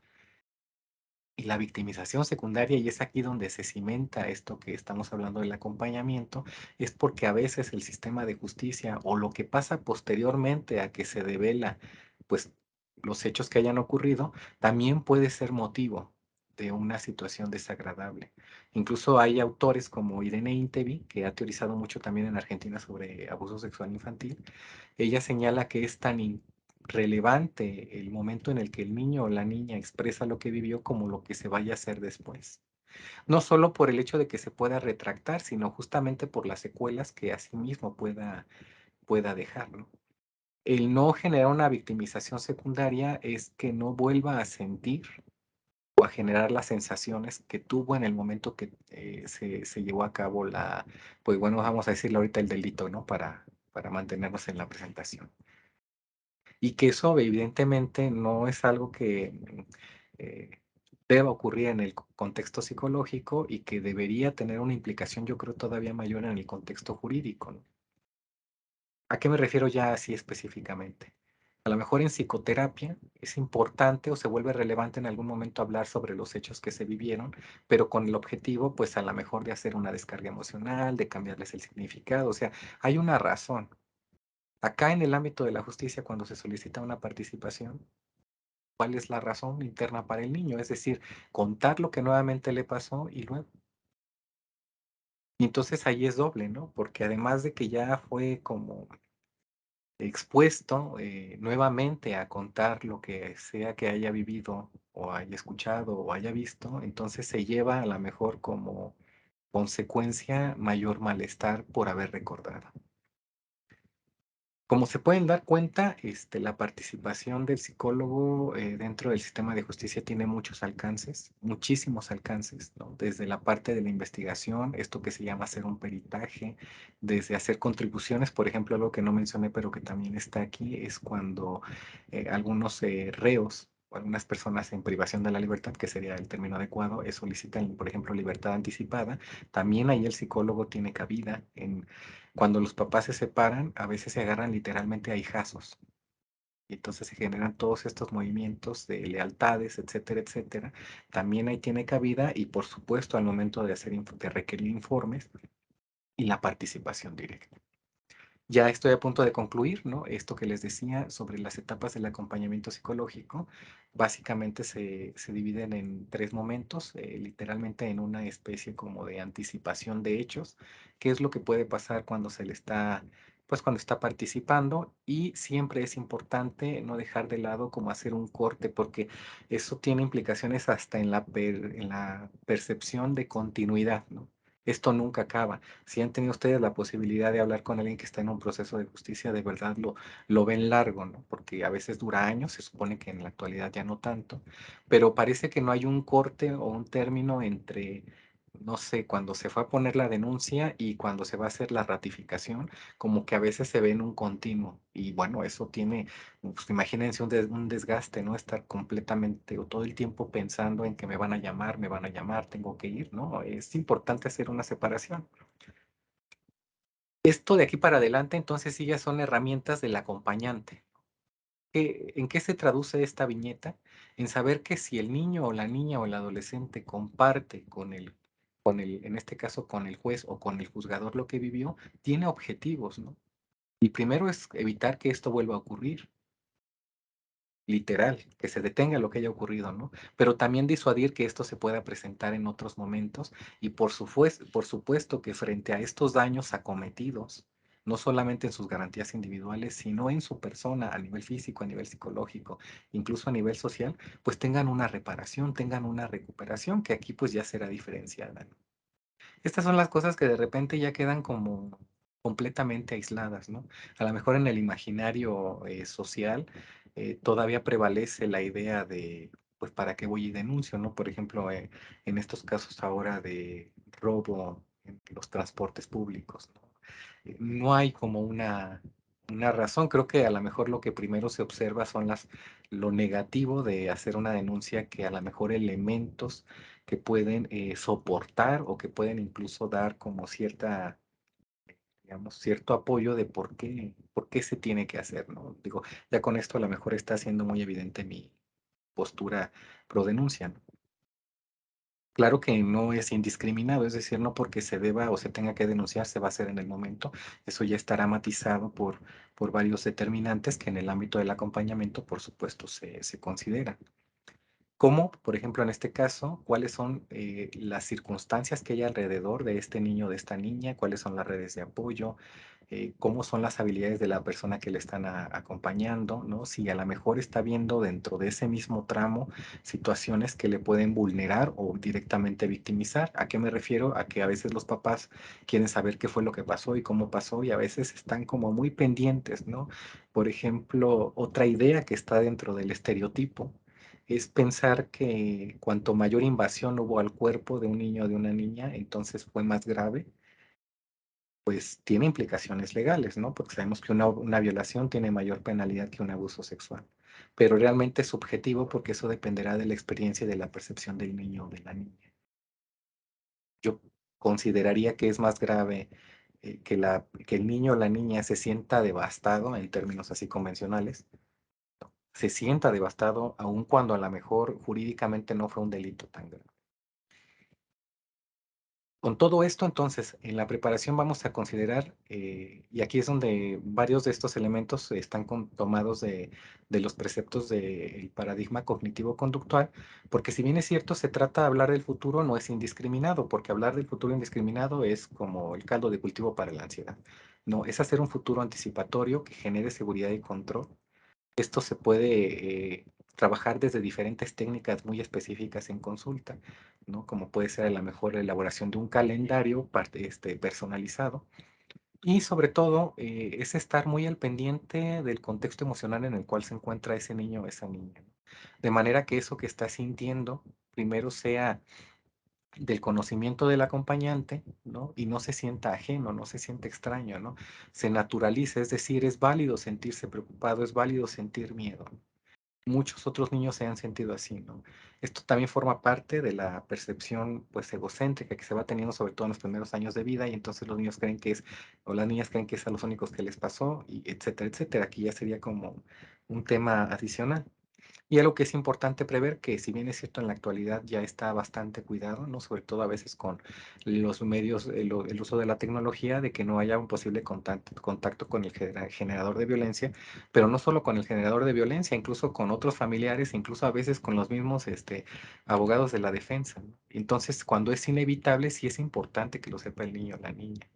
y la victimización secundaria, y es aquí donde se cimenta esto que estamos hablando del acompañamiento, es porque a veces el sistema de justicia o lo que pasa posteriormente a que se devela, pues los hechos que hayan ocurrido, también puede ser motivo de una situación desagradable. Incluso hay autores como Irene Intevi, que ha teorizado mucho también en Argentina sobre abuso sexual infantil. Ella señala que es tan relevante el momento en el que el niño o la niña expresa lo que vivió como lo que se vaya a hacer después. No solo por el hecho de que se pueda retractar, sino justamente por las secuelas que asimismo pueda dejar, ¿no? El no generar una victimización secundaria es que no vuelva a sentir o a generar las sensaciones que tuvo en el momento que se llevó a cabo pues bueno, vamos a decirle ahorita el delito, ¿no? Para mantenernos en la presentación. Y que eso evidentemente no es algo que eh, deba ocurrir en el contexto psicológico y que debería tener una implicación, yo creo, todavía mayor en el contexto jurídico, ¿no? ¿A qué me refiero ya así específicamente? A lo mejor en psicoterapia es importante o se vuelve relevante en algún momento hablar sobre los hechos que se vivieron, pero con el objetivo, pues a lo mejor de hacer una descarga emocional, de cambiarles el significado, o sea, hay una razón. Acá en el ámbito de la justicia, cuando se solicita una participación, ¿cuál es la razón interna para el niño? Es decir, contar lo que nuevamente le pasó y luego. Y entonces ahí es doble, ¿no? Porque además de que ya fue como expuesto nuevamente a contar lo que sea que haya vivido o haya escuchado o haya visto, entonces se lleva a la mejor como consecuencia mayor malestar por haber recordado. Como se pueden dar cuenta, la participación del psicólogo dentro del sistema de justicia tiene muchos alcances, muchísimos alcances, ¿no? Desde la parte de la investigación, esto que se llama hacer un peritaje, desde hacer contribuciones, por ejemplo, algo que no mencioné, pero que también está aquí, es cuando algunos reos o algunas personas en privación de la libertad, que sería el término adecuado, solicitan, por ejemplo, libertad anticipada. También ahí el psicólogo tiene cabida en cuando los papás se separan, a veces se agarran literalmente a hijazos. Y entonces se generan todos estos movimientos de lealtades, etcétera, etcétera. También ahí tiene cabida y por supuesto al momento de de requerir informes y la participación directa. Ya estoy a punto de concluir, ¿no? Esto que les decía sobre las etapas del acompañamiento psicológico, básicamente se dividen en tres momentos, literalmente en una especie como de anticipación de hechos, qué es lo que puede pasar cuando se le está, pues cuando está participando y siempre es importante no dejar de lado como hacer un corte porque eso tiene implicaciones hasta en en la percepción de continuidad, ¿no? Esto nunca acaba. Si han tenido ustedes la posibilidad de hablar con alguien que está en un proceso de justicia, de verdad lo ven largo, ¿no? Porque a veces dura años, se supone que en la actualidad ya no tanto, pero parece que no hay un corte o un término entre, no sé, cuando se fue a poner la denuncia y cuando se va a hacer la ratificación, como que a veces se ve en un continuo. Y bueno, eso tiene, pues imagínense un desgaste, ¿no? Estar completamente o todo el tiempo pensando en que me van a llamar, tengo que ir, ¿no? Es importante hacer una separación. Esto de aquí para adelante, entonces sí ya son herramientas del acompañante. ¿En qué se traduce esta viñeta? En saber que si el niño o la niña o el adolescente comparte en este caso con el juez o con el juzgador lo que vivió, tiene objetivos, ¿no? Y primero es evitar que esto vuelva a ocurrir. Literal, que se detenga lo que haya ocurrido, ¿no? Pero también disuadir que esto se pueda presentar en otros momentos y por supuesto que frente a estos daños acometidos, no solamente en sus garantías individuales, sino en su persona, a nivel físico, a nivel psicológico, incluso a nivel social, pues tengan una reparación, tengan una recuperación, que aquí pues ya será diferenciada, ¿no? Estas son las cosas que de repente ya quedan como completamente aisladas, ¿no? A lo mejor en el imaginario social todavía prevalece la idea de, pues, ¿para qué voy y denuncio, no? Por ejemplo, en estos casos ahora de robo en los transportes públicos, ¿no? No hay como una razón. Creo que a lo mejor lo que primero se observa son lo negativo de hacer una denuncia que a lo mejor elementos que pueden soportar o que pueden incluso dar como cierta, digamos, cierto apoyo de por qué se tiene que hacer, ¿no? Digo, ya con esto a lo mejor está siendo muy evidente mi postura pro denuncia, ¿no? Claro que no es indiscriminado, es decir, no porque se deba o se tenga que denunciar se va a hacer en el momento. Eso ya estará matizado por varios determinantes que en el ámbito del acompañamiento, por supuesto, se consideran. ¿Cómo, por ejemplo, en este caso, cuáles son las circunstancias que hay alrededor de este niño o de esta niña? ¿Cuáles son las redes de apoyo? ¿Cómo son las habilidades de la persona que le están acompañando? ¿No? Si a lo mejor está viendo dentro de ese mismo tramo situaciones que le pueden vulnerar o directamente victimizar. ¿A qué me refiero? A que a veces los papás quieren saber qué fue lo que pasó y cómo pasó y a veces están como muy pendientes, ¿no? Por ejemplo, otra idea que está dentro del estereotipo es pensar que cuanto mayor invasión hubo al cuerpo de un niño o de una niña, entonces fue más grave, pues tiene implicaciones legales, ¿no? Porque sabemos que una violación tiene mayor penalidad que un abuso sexual. Pero realmente es subjetivo porque eso dependerá de la experiencia y de la percepción del niño o de la niña. Yo consideraría que es más grave que el niño o la niña se sienta devastado en términos así convencionales, se sienta devastado aun cuando a lo mejor jurídicamente no fue un delito tan grave. Con todo esto, entonces, en la preparación vamos a considerar, y aquí es donde varios de estos elementos están tomados de los preceptos del paradigma cognitivo-conductual, porque si bien es cierto, se trata de hablar del futuro, no es indiscriminado, porque hablar del futuro indiscriminado es como el caldo de cultivo para la ansiedad. No, es hacer un futuro anticipatorio que genere seguridad y control. Esto se puede trabajar desde diferentes técnicas muy específicas en consulta, ¿no? Como puede ser a lo mejor la elaboración de un calendario personalizado. Y sobre todo, es estar muy al pendiente del contexto emocional en el cual se encuentra ese niño o esa niña, ¿no? De manera que eso que está sintiendo primero sea del conocimiento del acompañante, ¿no? Y no se sienta ajeno, no se siente extraño, ¿no? Se naturaliza, es decir, es válido sentirse preocupado, es válido sentir miedo. Muchos otros niños se han sentido así, ¿no? Esto también forma parte de la percepción, pues, egocéntrica que se va teniendo, sobre todo en los primeros años de vida, y entonces los niños creen que es, o las niñas creen que es a los únicos que les pasó, y etcétera, etcétera. Aquí ya sería como un tema adicional. Y algo que es importante prever, que si bien es cierto en la actualidad ya está bastante cuidado, ¿no? Sobre todo a veces con los medios, el uso de la tecnología, de que no haya un posible contacto con el generador de violencia, pero no solo con el generador de violencia, incluso con otros familiares, incluso a veces con los mismos abogados de la defensa, ¿no? Entonces, cuando es inevitable, sí es importante que lo sepa el niño o la niña.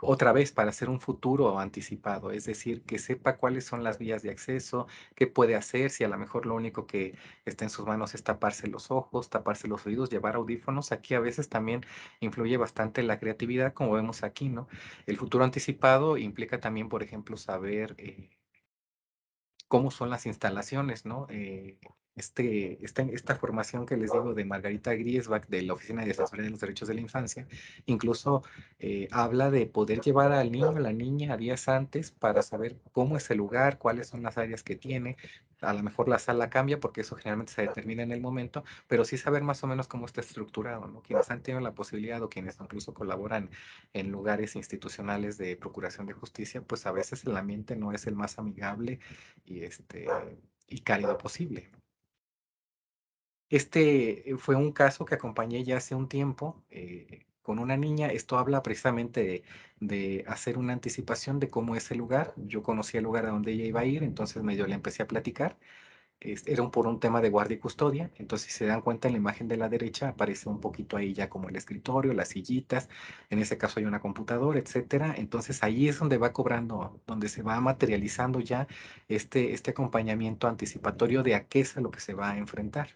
Otra vez, para hacer un futuro anticipado, es decir, que sepa cuáles son las vías de acceso, qué puede hacer, si a lo mejor lo único que está en sus manos es taparse los ojos, taparse los oídos, llevar audífonos. Aquí a veces también influye bastante la creatividad, como vemos aquí, ¿no? El futuro anticipado implica también, por ejemplo, saber cómo son las instalaciones, ¿no? Esta formación que les digo de Margarita Griesbach de la Oficina de Asesoría de los Derechos de la Infancia, incluso habla de poder llevar al niño o a la niña días antes para saber cómo es el lugar, cuáles son las áreas que tiene. A lo mejor la sala cambia porque eso generalmente se determina en el momento, pero sí saber más o menos cómo está estructurado, ¿no? Quienes han tenido la posibilidad o quienes incluso colaboran en lugares institucionales de procuración de justicia, pues a veces el ambiente no es el más amigable y, y cálido posible. Fue un caso que acompañé ya hace un tiempo con una niña. Esto habla precisamente de hacer una anticipación de cómo es el lugar. Yo conocía el lugar a donde ella iba a ir, entonces medio le empecé a platicar. Era por un tema de guardia y custodia. Entonces, si se dan cuenta en la imagen de la derecha, aparece un poquito ahí ya como el escritorio, las sillitas. En ese caso hay una computadora, etcétera. Entonces, ahí es donde va cobrando, donde se va materializando ya este acompañamiento anticipatorio de a qué es a lo que se va a enfrentar.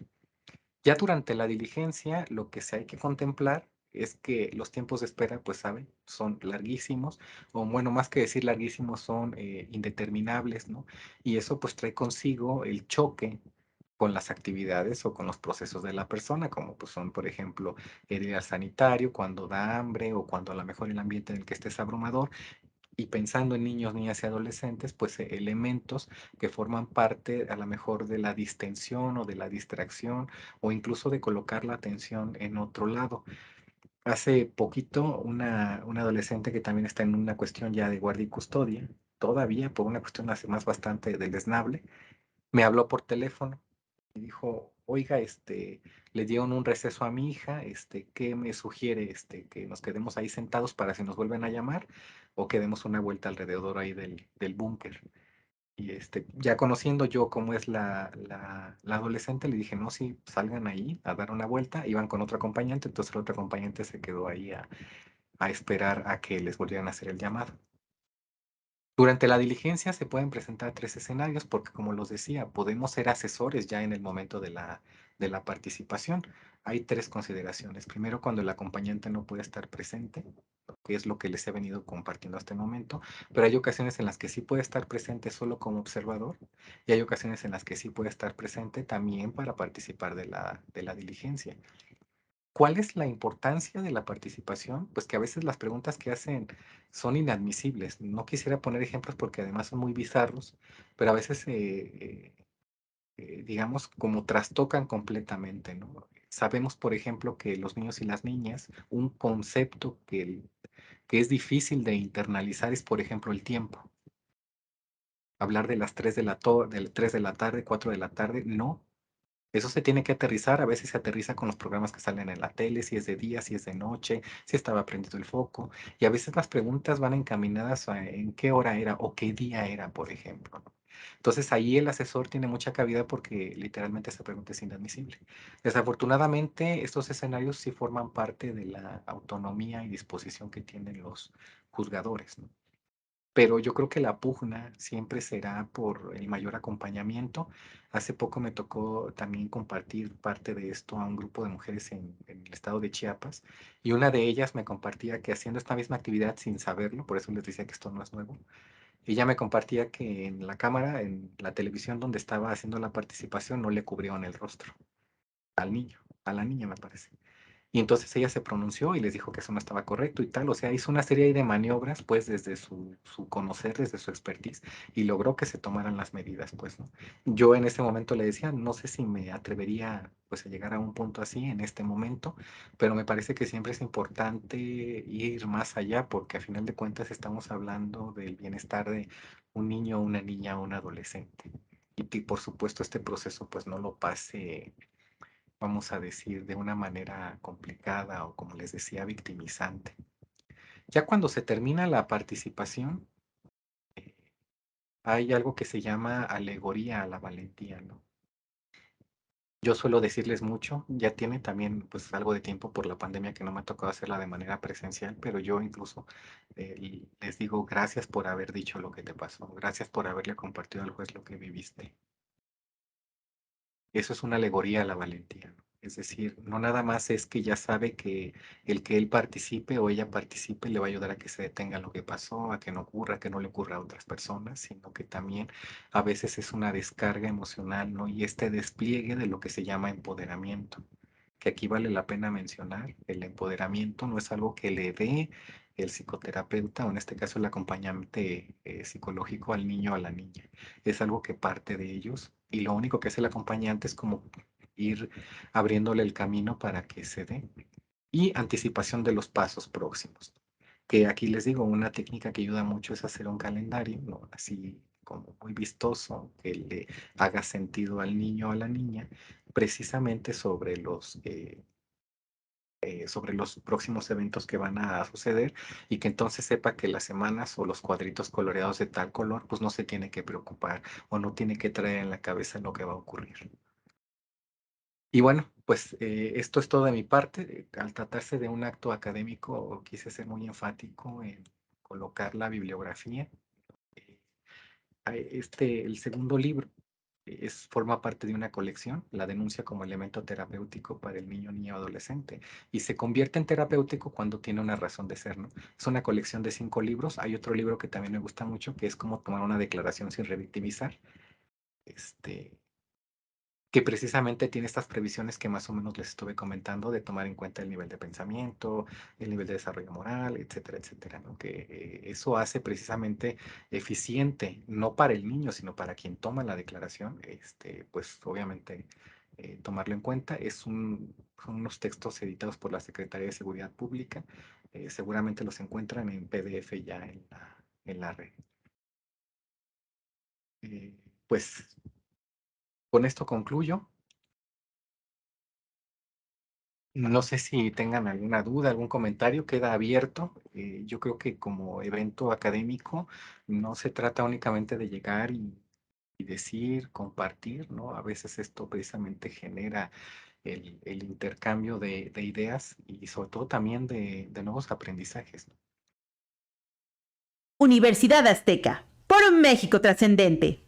Ya durante la diligencia, lo que se hay que contemplar es que los tiempos de espera, pues saben, son larguísimos, o bueno, más que decir larguísimos, son indeterminables, ¿no? Y eso pues trae consigo el choque con las actividades o con los procesos de la persona, como pues son, por ejemplo, el ir al sanitario cuando da hambre o cuando a lo mejor el ambiente en el que estés abrumador, y pensando en niños, niñas y adolescentes, pues elementos que forman parte a lo mejor de la distensión o de la distracción o incluso de colocar la atención en otro lado. Hace poquito una adolescente que también está en una cuestión ya de guardia y custodia, todavía por una cuestión hace más bastante deleznable, me habló por teléfono y dijo, oiga, le dieron un receso a mi hija, ¿qué me sugiere? Que nos quedemos ahí sentados para si nos vuelven a llamar o que demos una vuelta alrededor ahí del búnker. Y ya conociendo yo cómo es la adolescente, le dije, no, sí, salgan ahí a dar una vuelta. Iban con otro acompañante, entonces el otro acompañante se quedó ahí a esperar a que les volvieran a hacer el llamado. Durante la diligencia se pueden presentar tres escenarios porque, como los decía, podemos ser asesores ya en el momento de la participación. Hay tres consideraciones. Primero, cuando el acompañante no puede estar presente, que es lo que les he venido compartiendo hasta el momento, pero hay ocasiones en las que sí puede estar presente solo como observador y hay ocasiones en las que sí puede estar presente también para participar de la diligencia. ¿Cuál es la importancia de la participación? Pues que a veces las preguntas que hacen son inadmisibles. No quisiera poner ejemplos porque además son muy bizarros, pero a veces, digamos, como trastocan completamente, ¿no? Sabemos, por ejemplo, que los niños y las niñas, un concepto que es difícil de internalizar es, por ejemplo, el tiempo. Hablar de las 3 3 de la tarde, 4 de la tarde, no. Eso se tiene que aterrizar, a veces se aterriza con los programas que salen en la tele, si es de día, si es de noche, si estaba prendido el foco, y a veces las preguntas van encaminadas a en qué hora era o qué día era, por ejemplo, ¿no? Entonces ahí el asesor tiene mucha cabida porque literalmente esa pregunta es inadmisible. Desafortunadamente, estos escenarios sí forman parte de la autonomía y disposición que tienen los juzgadores, ¿no? pero yo creo que la pugna siempre será por el mayor acompañamiento. Hace poco me tocó también compartir parte de esto a un grupo de mujeres en el estado de Chiapas, y una de ellas me compartía que haciendo esta misma actividad sin saberlo, por eso les decía que esto no es nuevo, ella me compartía que en la cámara, en la televisión donde estaba haciendo la participación, no le cubrieron el rostro al niño, a la niña me parece. Y entonces ella se pronunció y les dijo que eso no estaba correcto y tal. O sea, hizo una serie de maniobras, pues, desde su conocer, desde su expertise, y logró que se tomaran las medidas, pues, ¿no? Yo en ese momento le decía, no sé si me atrevería, pues, a llegar a un punto así en este momento, pero me parece que siempre es importante ir más allá, porque a final de cuentas estamos hablando del bienestar de un niño, una niña, un adolescente. Y que, por supuesto, este proceso, pues, no lo pase, vamos a decir, de una manera complicada o, como les decía, victimizante. Ya cuando se termina la participación, hay algo que se llama alegoría a la valentía, ¿no? Yo suelo decirles mucho, ya tiene también pues algo de tiempo por la pandemia que no me ha tocado hacerla de manera presencial, pero yo incluso les digo gracias por haber dicho lo que te pasó, gracias por haberle compartido al juez lo que viviste. Eso es una alegoría a la valentía, ¿no? Es decir, no nada más es que ya sabe que el que él participe o ella participe le va a ayudar a que se detenga lo que pasó, a que no ocurra, que no le ocurra a otras personas, sino que también a veces es una descarga emocional, ¿no? Y este despliegue de lo que se llama empoderamiento, que aquí vale la pena mencionar, el empoderamiento no es algo que le dé el psicoterapeuta o en este caso el acompañante psicológico al niño o a la niña, es algo que parte de ellos y lo único que hace el acompañante es como ir abriéndole el camino para que se dé. Y anticipación de los pasos próximos, que aquí les digo, una técnica que ayuda mucho es hacer un calendario, ¿no? Así como muy vistoso, que le haga sentido al niño o a la niña, precisamente sobre los próximos eventos que van a suceder y que entonces sepa que las semanas o los cuadritos coloreados de tal color, pues no se tiene que preocupar o no tiene que traer en la cabeza lo que va a ocurrir. Y bueno, pues esto es todo de mi parte. Al tratarse de un acto académico, quise ser muy enfático en colocar la bibliografía. Eh, el segundo libro forma parte de una colección, la denuncia como elemento terapéutico para el niño, niña o adolescente, y se convierte en terapéutico cuando tiene una razón de ser, ¿no? Es una colección de 5 libros. Hay otro libro que también me gusta mucho, que es como tomar una declaración sin revictimizar. Este, que precisamente tiene estas previsiones que más o menos les estuve comentando de tomar en cuenta el nivel de pensamiento, el nivel de desarrollo moral, etcétera, etcétera, ¿no? Que eso hace precisamente eficiente, no para el niño, sino para quien toma la declaración, pues obviamente tomarlo en cuenta. Son unos textos editados por la Secretaría de Seguridad Pública, seguramente los encuentran en PDF ya en la red. Eh, pues con esto concluyo. No sé si tengan alguna duda, algún comentario, queda abierto. Yo creo que como evento académico no se trata únicamente de llegar y decir, compartir, ¿no? A veces esto precisamente genera el intercambio de ideas y sobre todo también de nuevos aprendizajes, ¿no? Universidad Azteca, por un México trascendente.